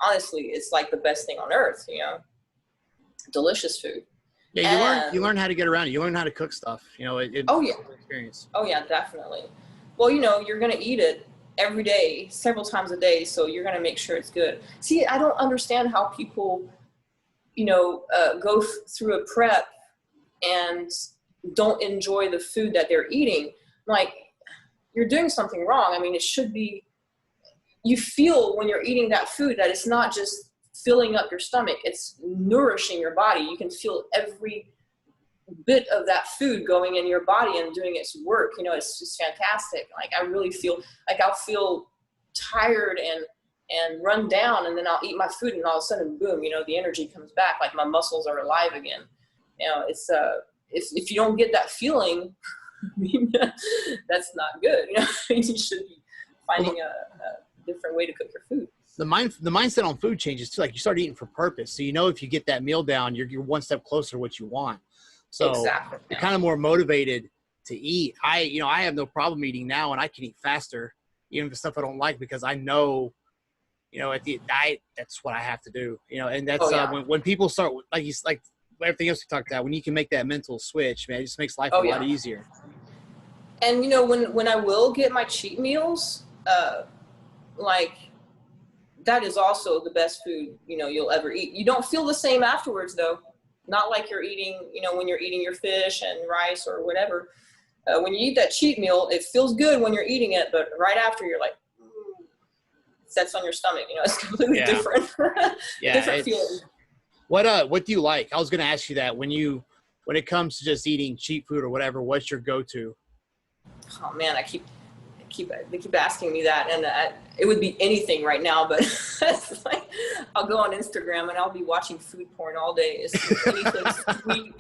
S2: honestly, it's like the best thing on earth. Delicious food.
S1: Yeah, you learn how to get around it. You learn how to cook stuff. Experience.
S2: Oh yeah, definitely. Well, you're gonna eat it every day, several times a day, so you're gonna make sure it's good. See, I don't understand how people, go through a prep and don't enjoy the food that they're eating. Like, you're doing something wrong. I mean, it should be. You feel when you're eating that food that it's not just filling up your stomach, it's nourishing your body. You can feel every bit of that food going in your body and doing its work. It's just fantastic. Like, I really feel like I'll feel tired and run down, and then I'll eat my food, and all of a sudden, boom, the energy comes back. Like, my muscles are alive again. It's if you don't get that feeling, that's not good. You should be finding a different way to cook your food.
S1: The mindset on food changes too. Like, you start eating for purpose. So, if you get that meal down, you're one step closer to what you want. So you're kind of more motivated to eat. I have no problem eating now, and I can eat faster, even for stuff I don't like, because I know, at the diet, that's what I have to do. And that's when people start, like everything else we talked about, when you can make that mental switch, man, it just makes life a lot easier.
S2: And when I will get my cheat meals, that is also the best food, you'll ever eat. You don't feel the same afterwards, though. Not like you're eating, when you're eating your fish and rice or whatever. When you eat that cheat meal, it feels good when you're eating it, but right after, you're like, it sets on your stomach. It's completely different. Different feeling.
S1: What do you like? I was going to ask you that. When it comes to just eating cheap food or whatever, what's your go-to?
S2: Oh man, they keep asking me that, and it would be anything right now, but it's like, I'll go on Instagram and I'll be watching food porn all day. It's anything sweet.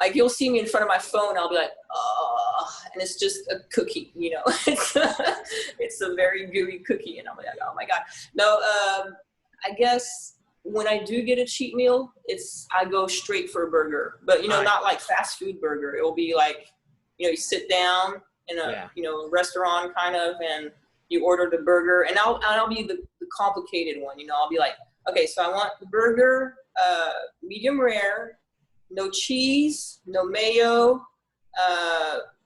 S2: Like, you'll see me in front of my phone, I'll be like, oh, and it's just a cookie, it's a very gooey cookie, and I'm like, oh my God. No, I guess when I do get a cheat meal, I go straight for a burger, but not like fast food burger. It will be like, you sit down in a restaurant kind of, and you order the burger, and I'll be the complicated one. I'll be like, okay, so I want the burger medium rare, no cheese, no mayo,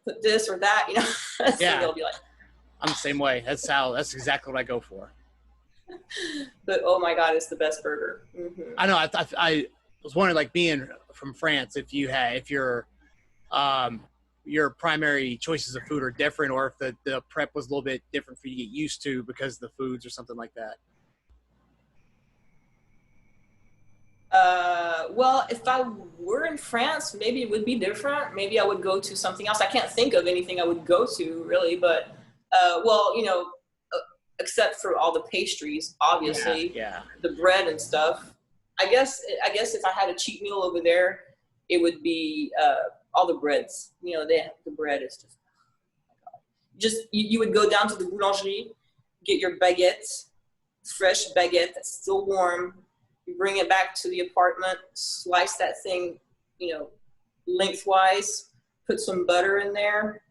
S2: put this or that, you know. So they'll be like,
S1: I'm the same way. That's exactly what I go for.
S2: But oh my God, it's the best burger. Mm-hmm.
S1: I know. I was wondering, like, being from France, if your primary choices of food are different, or if the prep was a little bit different for you to get used to because of the foods or something like that.
S2: Well, if I were in France, maybe it would be different. Maybe I would go to something else. I can't think of anything I would go to really, but well, you know, except for all the pastries, obviously, the bread and stuff. I guess if I had a cheat meal over there, it would be all the breads. You know, the bread is just you would go down to the boulangerie, get your baguette, fresh baguette that's still warm. You bring it back to the apartment, slice that thing, you know, lengthwise, put some butter in there.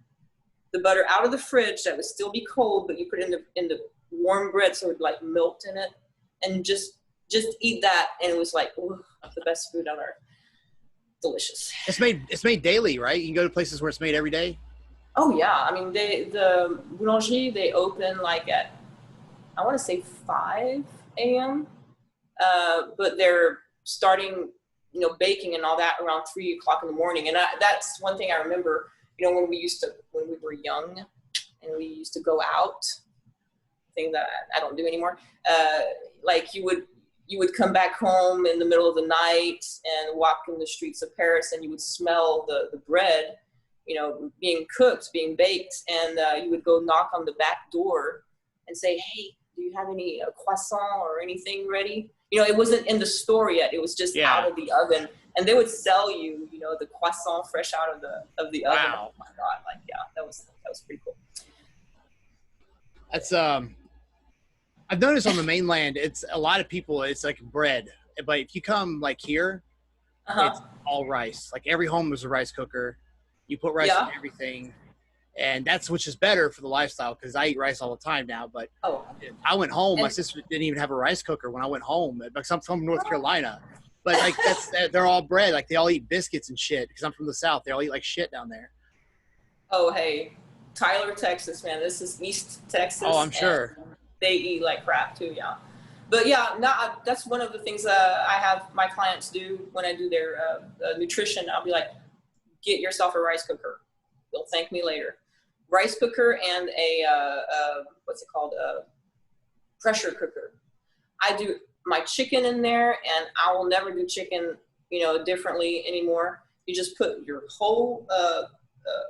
S2: The butter out of the fridge that would still be cold, but you put it in the warm bread so it like melt in it, and just eat that, and it was like, ooh, the best food on earth. Delicious.
S1: It's made daily, right? You can go to places where it's made every day.
S2: Oh yeah, I mean the boulangerie, they open like at, I want to say 5 a.m. But they're starting, you know, baking and all that around 3 o'clock in the morning. And that's one thing I remember, you know, when we were young and we used to go out, thing that I don't do anymore. Like you would come back home in the middle of the night and walk in the streets of Paris, and you would smell the bread, you know, being cooked, being baked. And you would go knock on the back door and say, hey, do you have any croissant or anything ready? You know, it wasn't in the store yet. It was just out of the oven, and they would sell you, you know, the croissant fresh out of the oven.
S1: Wow.
S2: Oh my God! Like, yeah, that was pretty cool.
S1: That's I've noticed on the mainland, it's a lot of people. It's like bread, but if you come like here, it's all rice. Like every home is a rice cooker. You put rice in everything. And which is better for the lifestyle, because I eat rice all the time now. But I went home. My sister didn't even have a rice cooker when I went home. Because I'm from North Carolina. But like they're all bread. Like they all eat biscuits and shit. Because I'm from the South. They all eat like shit down there.
S2: Oh, hey, Tyler, Texas, man. This is East Texas.
S1: Oh, I'm sure.
S2: They eat like crap too, yeah. But yeah, that's one of the things I have my clients do when I do their nutrition. I'll be like, get yourself a rice cooker. You'll thank me later. Rice cooker and a what's it called? A pressure cooker. I do my chicken in there, and I will never do chicken, you know, differently anymore. You just put your whole,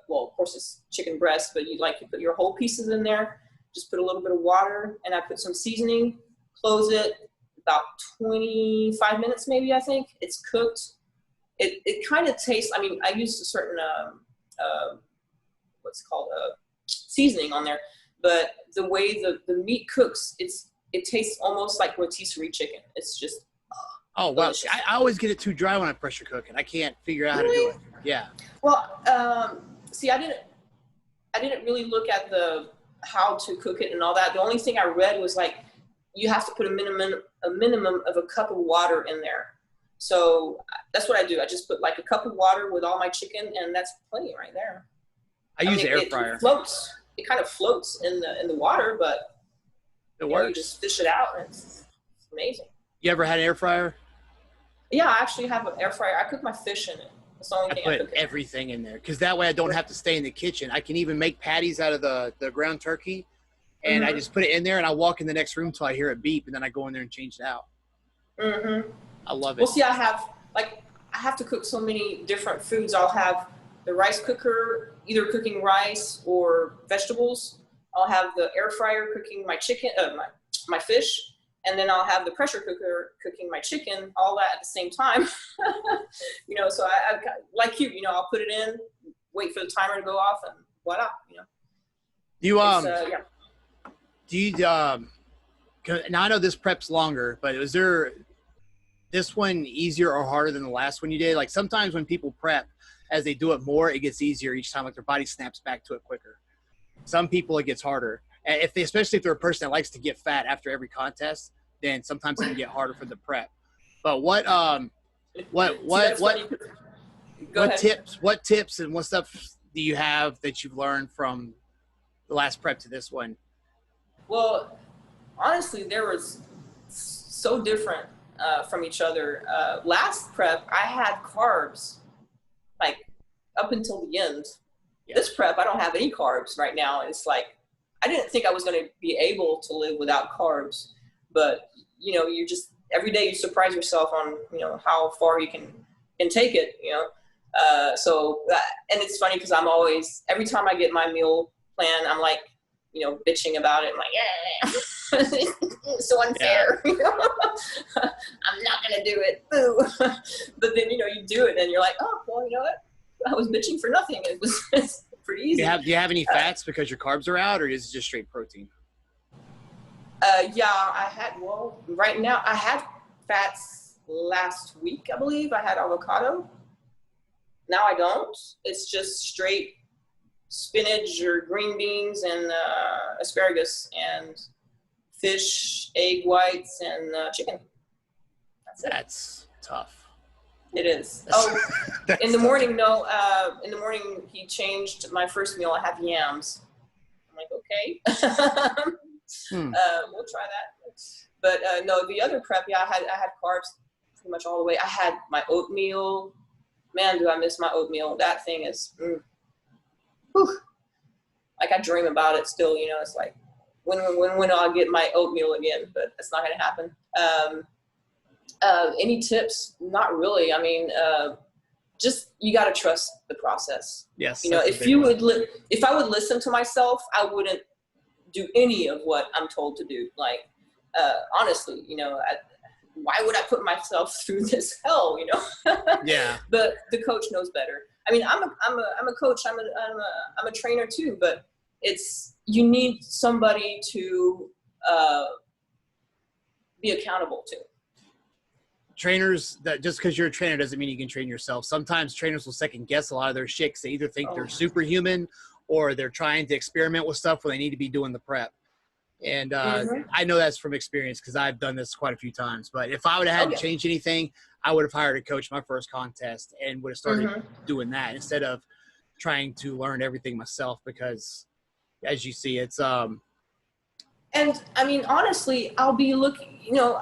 S2: well, of course it's chicken breast, but you put your whole pieces in there. Just put a little bit of water, and I put some seasoning. Close it. About 25 minutes, maybe. I think it's cooked. It kind of tastes. I mean, I used a certain what's called seasoning on there, but the way the meat cooks, it tastes almost like rotisserie chicken. It's just
S1: oh wow! I always get it too dry when I pressure cook it. I can't figure out how to do it. Yeah.
S2: Well, see, I didn't really look at how to cook it and all that. The only thing I read was like you have to put a minimum of a cup of water in there. So that's what I do. I just put like a cup of water with all my chicken, and that's plenty right there.
S1: I use the air fryer.
S2: It floats. It kind of floats in the water, but
S1: it works.
S2: You just fish it out, and it's amazing.
S1: You ever had an air fryer?
S2: Yeah, I actually have an air fryer. I cook my fish in it. That's the only thing I
S1: put everything in there, because that way I don't have to stay in the kitchen. I can even make patties out of the ground turkey, and I just put it in there, and I walk in the next room till I hear it beep, and then I go in there and change it out. I love it.
S2: Well, see, I have to cook so many different foods. I'll have the rice cooker, either cooking rice or vegetables. I'll have the air fryer cooking my chicken, my fish, and then I'll have the pressure cooker cooking my chicken, all that at the same time. You know, so I like you know, I'll put it in, wait for the timer to go off, and voila, you know.
S1: Do you now I know this prep's longer, but was there this one easier or harder than the last one you did? Like sometimes when people prep, as they do it more, it gets easier each time. Like their body snaps back to it quicker. Some people it gets harder. And especially if they're a person that likes to get fat after every contest, then sometimes it can get harder for the prep. But what
S2: Go ahead.
S1: What tips and what stuff do you have that you've learned from the last prep to this one?
S2: Well, honestly, there was so different from each other. Last prep, I had carbs like up until the end. Yeah. This prep, I don't have any carbs right now. It's like, I didn't think I was going to be able to live without carbs, but you know, you just, every day you surprise yourself on, you know, how far you can take it, you know? And it's funny because I'm always, every time I get my meal plan, I'm like, you know, bitching about it. I'm like, yeah, it's so unfair. Yeah. You know? I'm not going to do it. Boo. But then, you know, you do it and you're like, oh, well, you know what? I was bitching for nothing. It was it's pretty easy.
S1: Do you have any fats because your carbs are out, or is it just straight protein?
S2: Yeah, right now I had fats last week, I believe. I had avocado. Now I don't. It's just straight spinach or green beans and asparagus and fish, egg whites, and chicken.
S1: That's tough.
S2: It is. Oh, in the morning, no. In the morning, he changed my first meal. I have yams. I'm like, okay. We'll try that. But no, the other prep, yeah, I had carbs pretty much all the way. I had my oatmeal. Man, do I miss my oatmeal. That thing is, like I dream about it still, you know, it's like, when I'll get my oatmeal again, but it's not going to happen. Any tips? Not really. I mean, just, you got to trust the process.
S1: Yes.
S2: You know, if I would listen to myself, I wouldn't do any of what I'm told to do. Like, honestly, you know, why would I put myself through this hell, you know?
S1: Yeah.
S2: But the coach knows better. I mean, I'm a coach. I'm a trainer too, but you need somebody to be accountable to.
S1: Trainers, that just because you're a trainer doesn't mean you can train yourself. Sometimes trainers will second guess a lot of their shit because they either think they're superhuman or they're trying to experiment with stuff where they need to be doing the prep. And I know that's from experience because I've done this quite a few times. But if I would have had to change anything, I would have hired a coach my first contest and would have started doing that instead of trying to learn everything myself, because as you see, it's
S2: and I mean, honestly, I'll be looking, you know,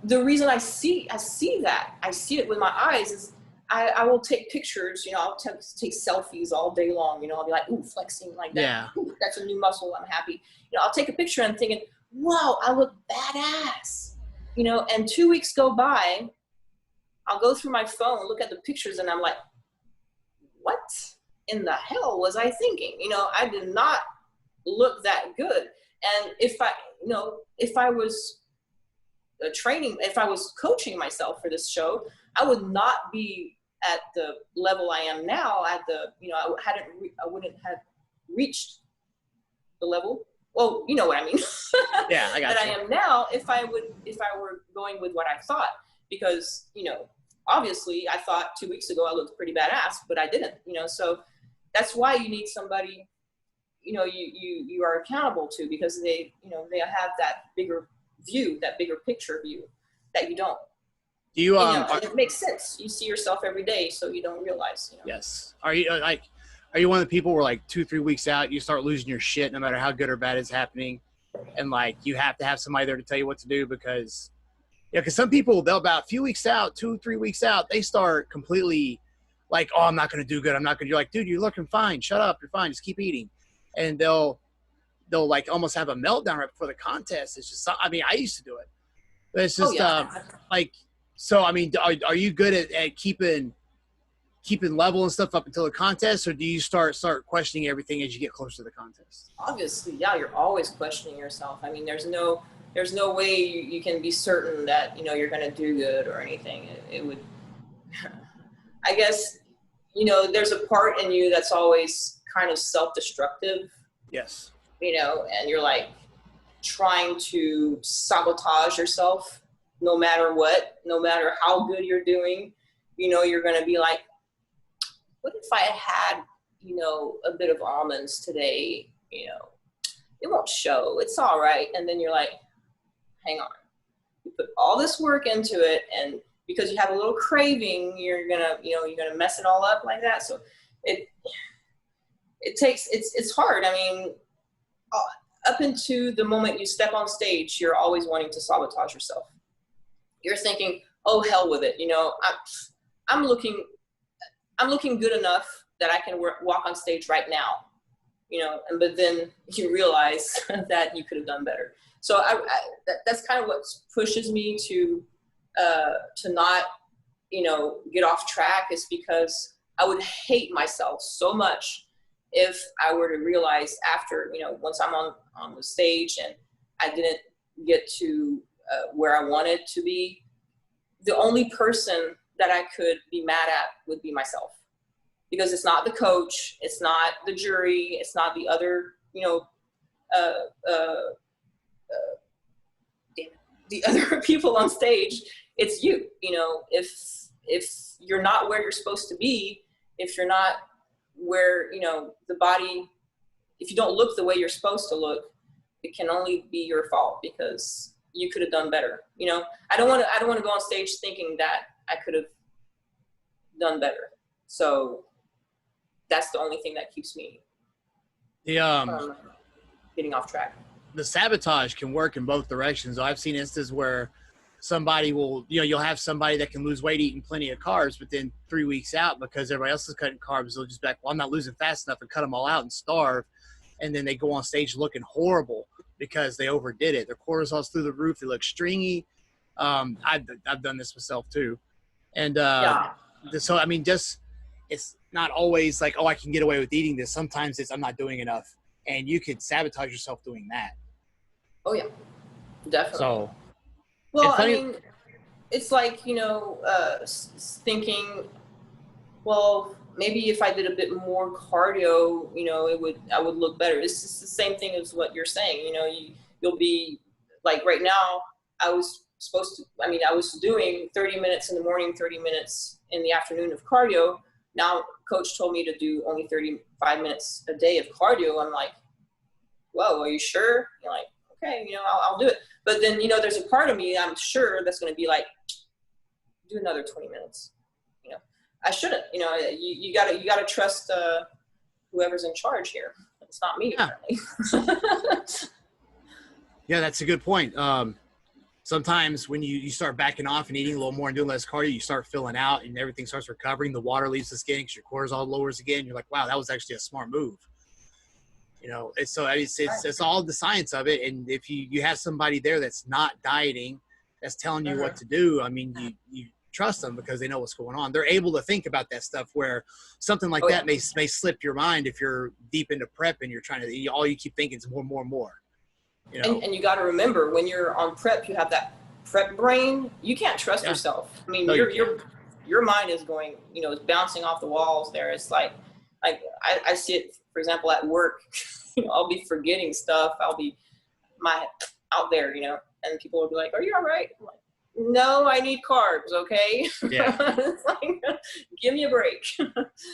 S2: the reason I see it with my eyes is I will take pictures, you know, I'll take selfies all day long, you know, I'll be like, ooh, flexing like that.
S1: Yeah.
S2: Ooh, that's a new muscle. I'm happy. You know, I'll take a picture and I'm thinking, wow, I look badass, you know, and 2 weeks go by, I'll go through my phone, look at the pictures, and I'm like, what in the hell was I thinking? You know, I did not look that good. And if I was if I was coaching myself for this show, I would not be at the level I am now. I wouldn't have reached the level. Well, you know what I mean.
S1: Yeah, I got
S2: that you. I am now if I were going with what I thought, because, you know, obviously I thought 2 weeks ago I looked pretty badass, but I didn't, you know, so that's why you need somebody, you know, you are accountable to, because they have that bigger view, that bigger picture view that you don't.
S1: Do you,
S2: and it makes sense. You see yourself every day, so you don't realize, you know.
S1: Yes. Are you one of the people where like 2-3 weeks out, you start losing your shit no matter how good or bad is happening? And like, you have to have somebody there to tell you what to do, because some people, they'll about a few weeks out, 2-3 weeks out, they start completely like, oh, I'm not going to do good. I'm not going to. You're like, dude, you're looking fine. Shut up. You're fine. Just keep eating. And they'll like almost have a meltdown right before the contest. It's just, I mean, I used to do it, but it's just like, so, I mean, are you good at keeping level and stuff up until the contest, or do you start questioning everything as you get closer to the contest?
S2: Obviously, yeah, you're always questioning yourself. I mean, there's no way you can be certain that, you know, you're going to do good or anything. It would, I guess, you know, there's a part in you that's always kind of self-destructive.
S1: Yes.
S2: You know, and you're like trying to sabotage yourself no matter what, no matter how good you're doing. You know, you're going to be like, what if I had, you know, a bit of almonds today? You know, it won't show. It's all right. And then you're like, hang on. You put all this work into it, and because you have a little craving, you're gonna mess it all up like that. So it's hard. I mean, up into the moment you step on stage, you're always wanting to sabotage yourself. You're thinking, oh, hell with it. I'm looking good enough that I can walk on stage right now, but then you realize that you could have done better. So that's kind of what pushes me to not, get off track, is because I would hate myself so much if I were to realize after, once I'm on the stage and I didn't get to where I wanted to be, the only person that I could be mad at would be myself. Because it's not the coach, it's not the jury, it's not the other, the other people on stage. It's you. If you're not where you're supposed to be, if you're not where the body, if you don't look the way you're supposed to look, it can only be your fault, because you could have done better. I don't want to go on stage thinking that I could have done better. So that's the only thing that keeps me getting off track.
S1: The sabotage can work in both directions. I've seen instances where somebody will, you'll have somebody that can lose weight eating plenty of carbs, but then 3 weeks out, because everybody else is cutting carbs, they'll just be like, well, I'm not losing fast enough, and cut them all out and starve. And then they go on stage looking horrible because they overdid it. Their cortisol's through the roof. They look stringy. I've done this myself too. And so, I mean, it's not always like, oh, I can get away with eating this. Sometimes it's, I'm not doing enough. And you could sabotage yourself doing that.
S2: Oh, yeah, definitely.
S1: So,
S2: well, I mean, it's like, thinking, well, maybe if I did a bit more cardio, I would look better. It's just the same thing as what you're saying. You'll be like, right now, I was doing 30 minutes in the morning, 30 minutes in the afternoon of cardio. Now, coach told me to do only 35 minutes a day of cardio. I'm like, whoa, are you sure? You're like, okay, I'll do it. But then, there's a part of me, I'm sure, that's going to be like, do another 20 minutes. I shouldn't. You gotta trust whoever's in charge here. It's not me.
S1: Yeah, yeah, that's a good point. Sometimes when you start backing off and eating a little more and doing less cardio, you start filling out and everything starts recovering. The water leaves the skin because your cortisol lowers again. You're like, wow, that was actually a smart move. It's all the science of it. And if you have somebody there that's not dieting, that's telling you what to do, I mean, you trust them because they know what's going on. They're able to think about that stuff, where something like that may slip your mind if you're deep into prep and you're trying to, all you keep thinking is more.
S2: And you got to remember, when you're on prep, you have that prep brain. You can't trust yourself. I mean, your mind is going, it's bouncing off the walls there. It's like I see it, for example, at work. I'll be forgetting stuff. I'll be out there, and people will be like, "Are you all right?" I'm like, no, I need carbs. Okay.
S1: Yeah.
S2: It's like, give me a break.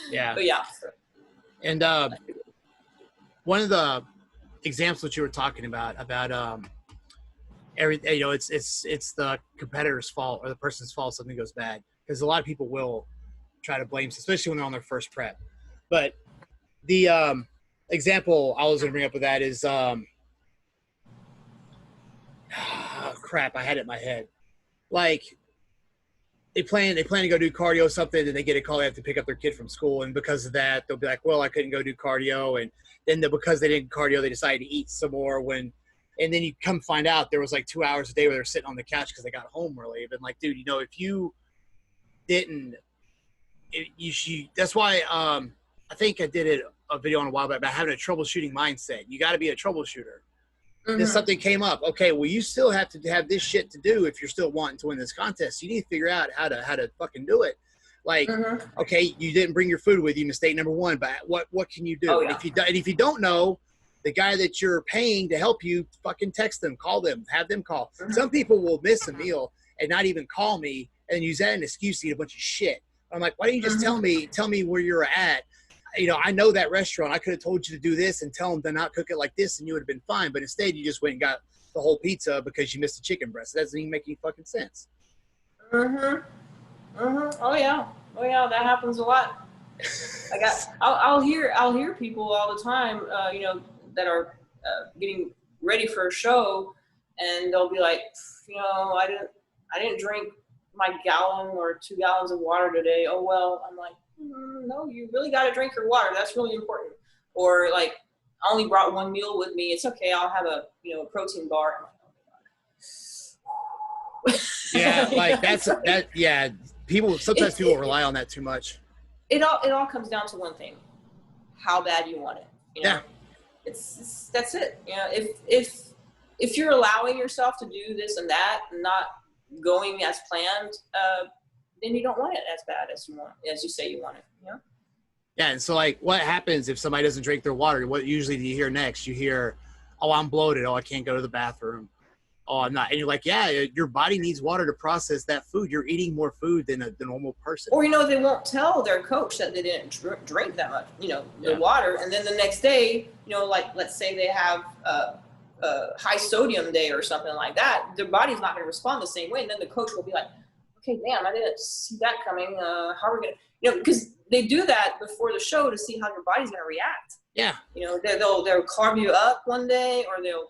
S1: Yeah.
S2: But yeah.
S1: And one of the examples that you were talking about everything, it's the competitor's fault or the person's fault something goes bad, because a lot of people will try to blame, especially when they're on their first prep. But the example I was going to bring up with that is crap, I had it in my head. Like, they plan to go do cardio or something, and they get a call, they have to pick up their kid from school, and because of that, they'll be like, well, I couldn't go do cardio, and then because they didn't cardio, they decided to eat some more, and then you come find out there was like 2 hours a day where they're sitting on the couch because they got home early. But like, dude, if you didn't, that's why I think I did a video on a while back about having a troubleshooting mindset. You got to be a troubleshooter. Mm-hmm. If something came up, okay, well, you still have to have this shit to do if you're still wanting to win this contest. You need to figure out how to fucking do it. Like, okay, you didn't bring your food with you, mistake number one, but what can you do? Oh, yeah. And if you don't know, the guy that you're paying to help you, fucking text them, call them, have them call. Some people will miss a meal and not even call me and use that as an excuse to eat a bunch of shit. I'm like, why don't you just tell me where you're at? I know that restaurant. I could have told you to do this and tell them to not cook it like this, and you would have been fine. But instead, you just went and got the whole pizza because you missed the chicken breast. That doesn't even make any fucking sense.
S2: Oh yeah, that happens a lot. I'll hear people all the time, that are getting ready for a show, and they'll be like, I didn't drink my gallon or 2 gallons of water today. Oh well. I'm like, no, you really got to drink your water. That's really important. Or like, I only brought one meal with me. It's okay. I'll have a protein bar. I'm like, oh my God.
S1: Yeah, like that. Yeah, sometimes people rely on that too much.
S2: It all comes down to one thing: how bad you want it.
S1: Yeah,
S2: that's it. If you're allowing yourself to do this and that, and not going as planned, then you don't want it as bad as you say you want it.
S1: Yeah, and so like, what happens if somebody doesn't drink their water? What usually do you hear next? You hear, "Oh, I'm bloated. Oh, I can't go to the bathroom. Oh, I'm not." And you're like, yeah, your body needs water to process that food. You're eating more food than the normal person.
S2: Or, they won't tell their coach that they didn't drink that much, the water. And then the next day, like, let's say they have a high sodium day or something like that, their body's not going to respond the same way. And then the coach will be like, okay, damn, I didn't see that coming. How are we going to, because they do that before the show to see how your body's going to react.
S1: Yeah.
S2: They'll carb you up one day, or they'll,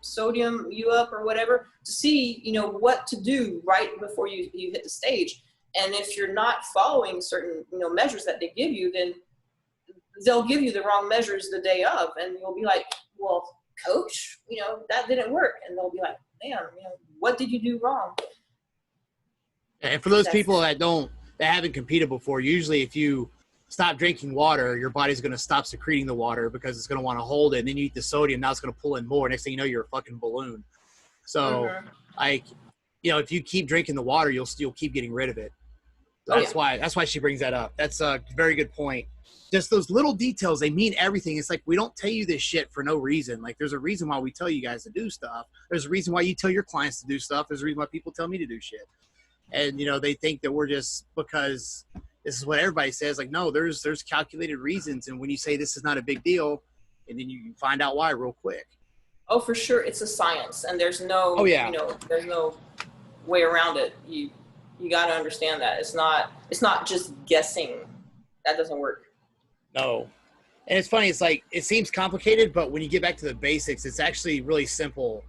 S2: sodium you up or whatever, to see what to do right before you hit the stage. And if you're not following certain measures that they give you, then they'll give you the wrong measures the day of, and you'll be like, well, coach, that didn't work. And they'll be like, damn, what did you do wrong?
S1: And for those people that haven't competed before, usually if you stop drinking water, your body's going to stop secreting the water because it's going to want to hold it. And then you eat the sodium. Now it's going to pull in more. Next thing you know, you're a fucking balloon. So if you keep drinking the water, you'll keep getting rid of it. So that's why she brings that up. That's a very good point. Just those little details, they mean everything. It's like, we don't tell you this shit for no reason. Like, there's a reason why we tell you guys to do stuff. There's a reason why you tell your clients to do stuff. There's a reason why people tell me to do shit. And, they think that we're just because this is what everybody says. Like, no, there's calculated reasons. And when you say this is not a big deal, and then you find out why real quick.
S2: Oh, for sure. It's a science, and there's no, there's no way around it. You got to understand that it's not just guessing. That doesn't work.
S1: No. And it's funny. It's like, it seems complicated, but when you get back to the basics, it's actually really simple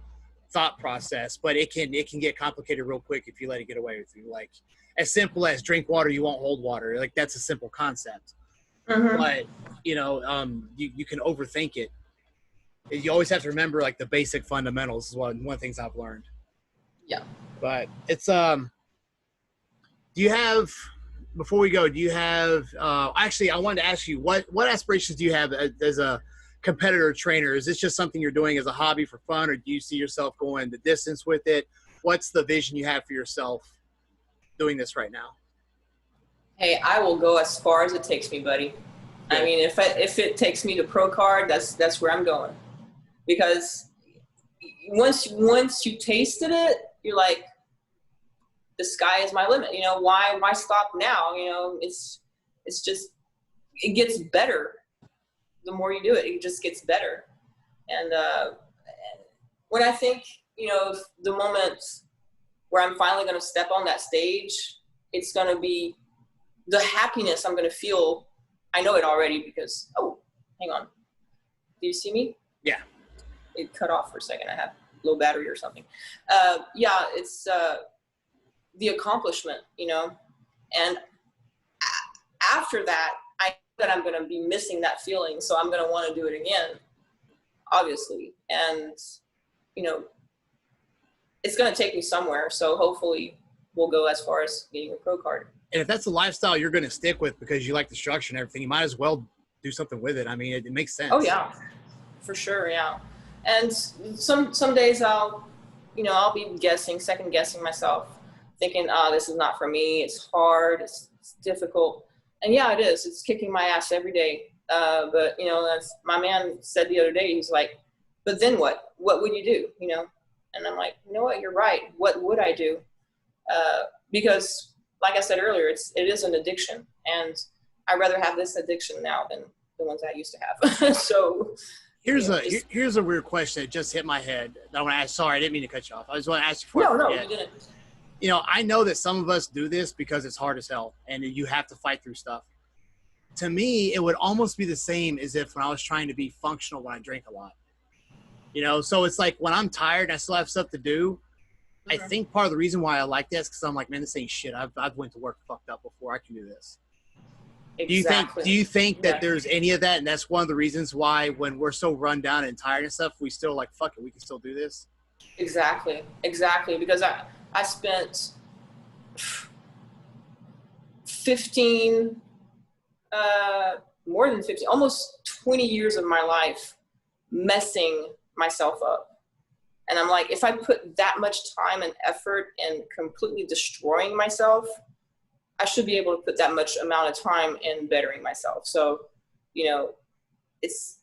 S1: thought process, but it can get complicated real quick if you let it get away with you. Like, as simple as drink water, you won't hold water. Like, that's a simple concept. But you can overthink it. You always have to remember like the basic fundamentals is one of the things I've learned.
S2: Yeah.
S1: But it's before we go, do you have actually I wanted to ask you what aspirations do you have as a competitor trainer? Is this just something you're doing as a hobby for fun, or do you see yourself going the distance with it? What's the vision you have for yourself doing this right now?
S2: Hey, I will go as far as it takes me, buddy. Yeah. I mean, if it takes me to pro card, that's where I'm going. Because once you tasted it, you're like, the sky is my limit. Why stop now? It's just, it gets better. The more you do it, it just gets better. And when I think, the moment where I'm finally going to step on that stage, it's going to be the happiness I'm going to feel. I know it already because, oh, hang on. Do you see me?
S1: Yeah.
S2: It cut off for a second. I had low battery or something. It's the accomplishment, and after that, I know that I'm going to be missing that feeling. So I'm going to want to do it again, obviously. And, it's going to take me somewhere. So hopefully we'll go as far as getting a pro card. And
S1: if that's the lifestyle you're going to stick with because you like the structure and everything, you might as well do something with it. I mean, it makes sense.
S2: Oh yeah, for sure. Yeah. And some days I'll be second guessing myself, thinking, this is not for me. It's hard. It's difficult. And yeah, it is. It's kicking my ass every day. But that's my man said the other day, he's like, but then what? What would you do? And I'm like, you know what? You're right. What would I do? Because like I said earlier, it is an addiction, and I'd rather have this addiction now than the ones I used to have. So
S1: here's a weird question that just hit my head. I want to ask. Sorry, I didn't mean to cut you off. I just want to ask you.
S2: No, you didn't.
S1: you know, I know that some of us do this because it's hard as hell and you have to fight through stuff. To me, it would almost be the same as if when I was trying to be functional when I drank a lot. You know, so it's like when I'm tired and I still have stuff to do, I think part of the reason why I like this because I'm like, man, this ain't shit. I've went to work fucked up before. I can do this.
S2: Exactly.
S1: Do you think that there's any of that, and that's one of the reasons why when we're so run down and tired and stuff, we still like, fuck it, we can still do this?
S2: Exactly. Because I spent 15, more than 15, almost 20 years of my life messing myself up. And I'm like, if I put that much time and effort in completely destroying myself, I should be able to put that much amount of time in bettering myself. So, you know, it's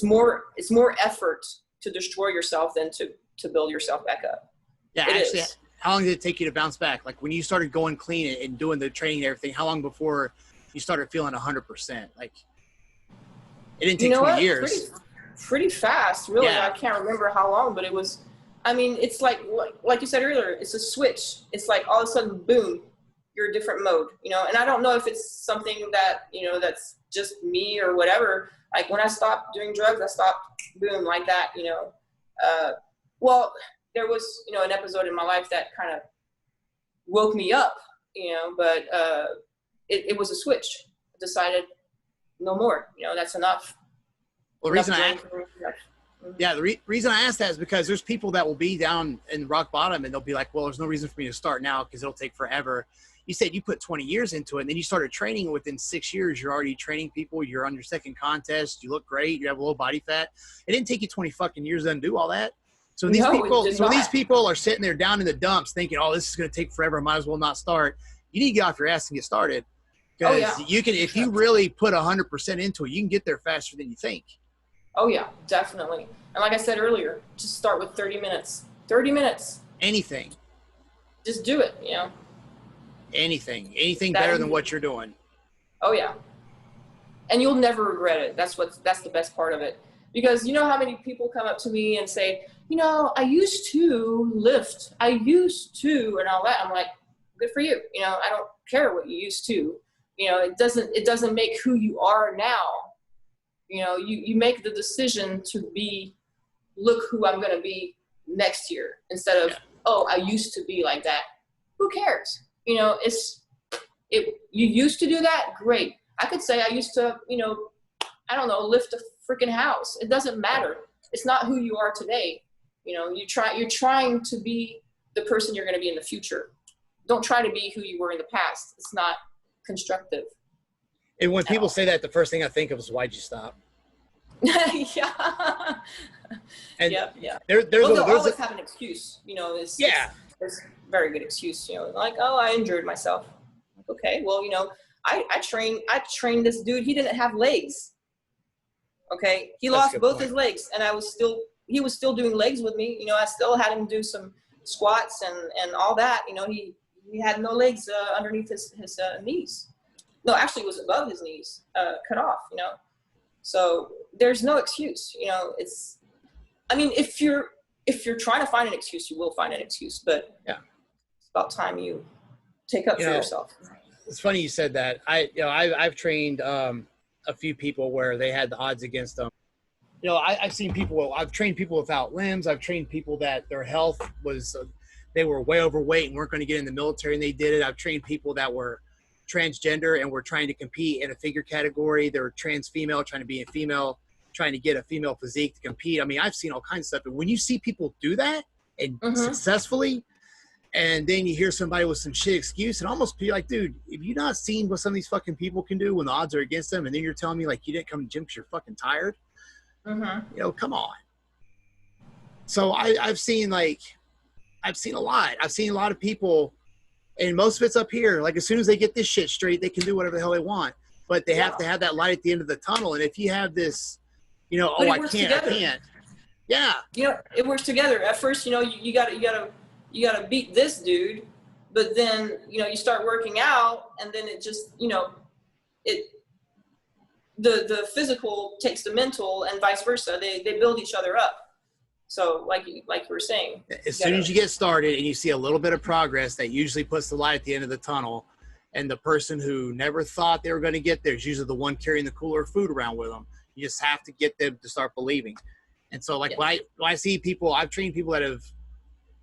S2: more effort to destroy yourself than to build yourself back up.
S1: Yeah, actually, how long did it take you to bounce back? Like when you started going clean and doing the training and everything, how long before you started feeling 100%? Like it didn't take 20 years.
S2: Pretty fast, really.
S1: Yeah.
S2: I can't remember how long, but it was, I mean, it's like you said earlier, it's a switch. It's like all of a sudden, boom, you're a different mode, you know? And I don't know if it's something that, you know, that's just me or whatever. Like when I stopped doing drugs, I stopped, boom, like that, you know? Well, there was, you know, an episode in my life that kind of woke me up, you know, but it was a switch. I decided no more, you know, that's enough.
S1: Well, the reason I asked that is because there's people that will be down in rock bottom and they'll be like, well, there's no reason for me to start now because it'll take forever. You said you put 20 years into it and then you started training. Within 6 years, you're already training people. You're on your second contest. You look great. You have a low body fat. It didn't take you 20 fucking years to undo all that. So these people are sitting there down in the dumps thinking, oh, this is going to take forever. Might as well not start. You need to get off your ass and get started. Because you can, if you really put 100% into it, you can get there faster than you think.
S2: Oh yeah, definitely. And like I said earlier, just start with 30 minutes. 30 minutes.
S1: Anything.
S2: Just do it, you know.
S1: Anything better than what you're doing.
S2: Oh yeah. And you'll never regret it. That's the best part of it. Because you know how many people come up to me and say, you know, I used to lift. I used to, and all that. I'm like, good for you. You know, I don't care what you used to. You know, it doesn't make who you are now. You know, you make the decision to look who I'm going to be next year instead of, oh, I used to be like that. Who cares? You know, you used to do that. Great. I could say I used to, you know, I don't know, lift a freaking house. It doesn't matter. It's not who you are today. You know, you're trying to be the person you're going to be in the future. Don't try to be who you were in the past. It's not constructive.
S1: And when people say that, the first thing I think of is, why'd you stop?
S2: Yeah.
S1: And
S2: yeah.
S1: They'll
S2: always have an excuse, you know. It's a very good excuse, you know, like, oh, I injured myself. Okay, well, you know, I trained this dude. He didn't have legs. Okay, he lost both his legs, and he was still doing legs with me. You know, I still had him do some squats and all that. You know, he had no legs underneath his knees. No, actually, it was above his knees, cut off. You know, so there's no excuse. You know, I mean, if you're trying to find an excuse, you will find an excuse. But it's about time you take up for yourself.
S1: It's funny you said that. I've trained a few people where they had the odds against them. You know, I've trained people without limbs. I've trained people that their health was, they were way overweight and weren't going to get in the military and they did it. I've trained people that were transgender and were trying to compete in a figure category. They were trans female, trying to be a female, trying to get a female physique to compete. I mean, I've seen all kinds of stuff. And when you see people do that and successfully, and then you hear somebody with some shit excuse and almost be like, dude, have you not seen what some of these fucking people can do when the odds are against them? And then you're telling me like you didn't come to the gym because you're fucking tired. You know, come on. So I've seen a lot. I've seen a lot of people, and most of it's up here. Like as soon as they get this shit straight, they can do whatever the hell they want. But they have to have that light at the end of the tunnel. And if you have this, you know, I can't. Yeah. You know,
S2: it works together. At first, you know, you gotta beat this dude, but then, you know, you start working out and then it just, you know, the physical takes the mental and vice versa. They build each other up. So like you were saying,
S1: as soon as you get started and you see a little bit of progress, that usually puts the light at the end of the tunnel. And the person who never thought they were going to get there is usually the one carrying the cooler food around with them. You just have to get them to start believing. And so like when I see people, I've trained people that have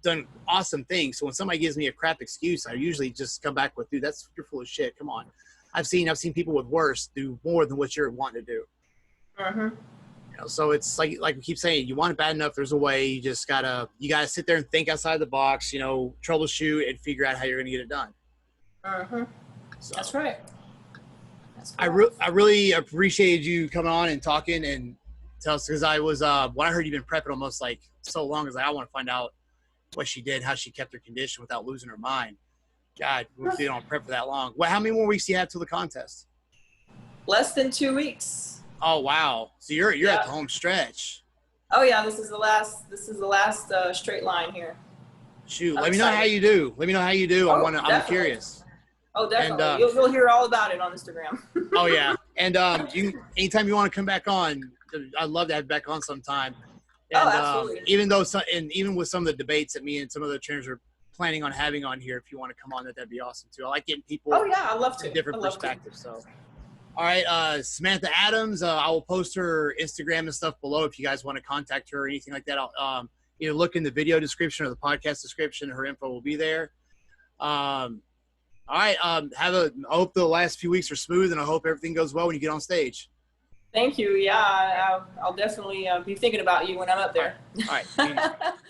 S1: done awesome things. So when somebody gives me a crap excuse, I usually just come back with, dude, you're full of shit. Come on. I've seen people with worse do more than what you're wanting to do.
S2: Uh-huh.
S1: You know, so it's like we keep saying, you want it bad enough, there's a way. You just gotta sit there and think outside the box, you know, troubleshoot and figure out how you're gonna get it done.
S2: Uh-huh. So, that's right.
S1: I really appreciated you coming on and talking and tell us, because I was when I heard you've been prepping almost like so long, I want to find out what she did, how she kept her condition without losing her mind. God, we've been on prep for that long. Well, how many more weeks do you have till the contest?
S2: Less than 2 weeks.
S1: Oh wow! So you're at the home stretch.
S2: Oh yeah, this is the last straight line here.
S1: Shoot, let me know how you do.
S2: Oh,
S1: I'm curious.
S2: Oh, definitely. And, you'll hear all about it on Instagram.
S1: Oh yeah, and anytime you want to come back on, I'd love to have you back on sometime. And,
S2: absolutely.
S1: Even with some of the debates that me and some of the trainers are planning on having on here, if you want to come on, that'd be awesome too. I like getting people.
S2: Oh yeah, I'd love to.
S1: Different perspectives. So, all right, Samantha Adams. I will post her Instagram and stuff below if you guys want to contact her or anything like that. I'll either look in the video description or the podcast description. Her info will be there. All right. I hope the last few weeks are smooth, and I hope everything goes well when you get on stage.
S2: Thank you. Yeah, I'll definitely be thinking about you when I'm up there.
S1: All right.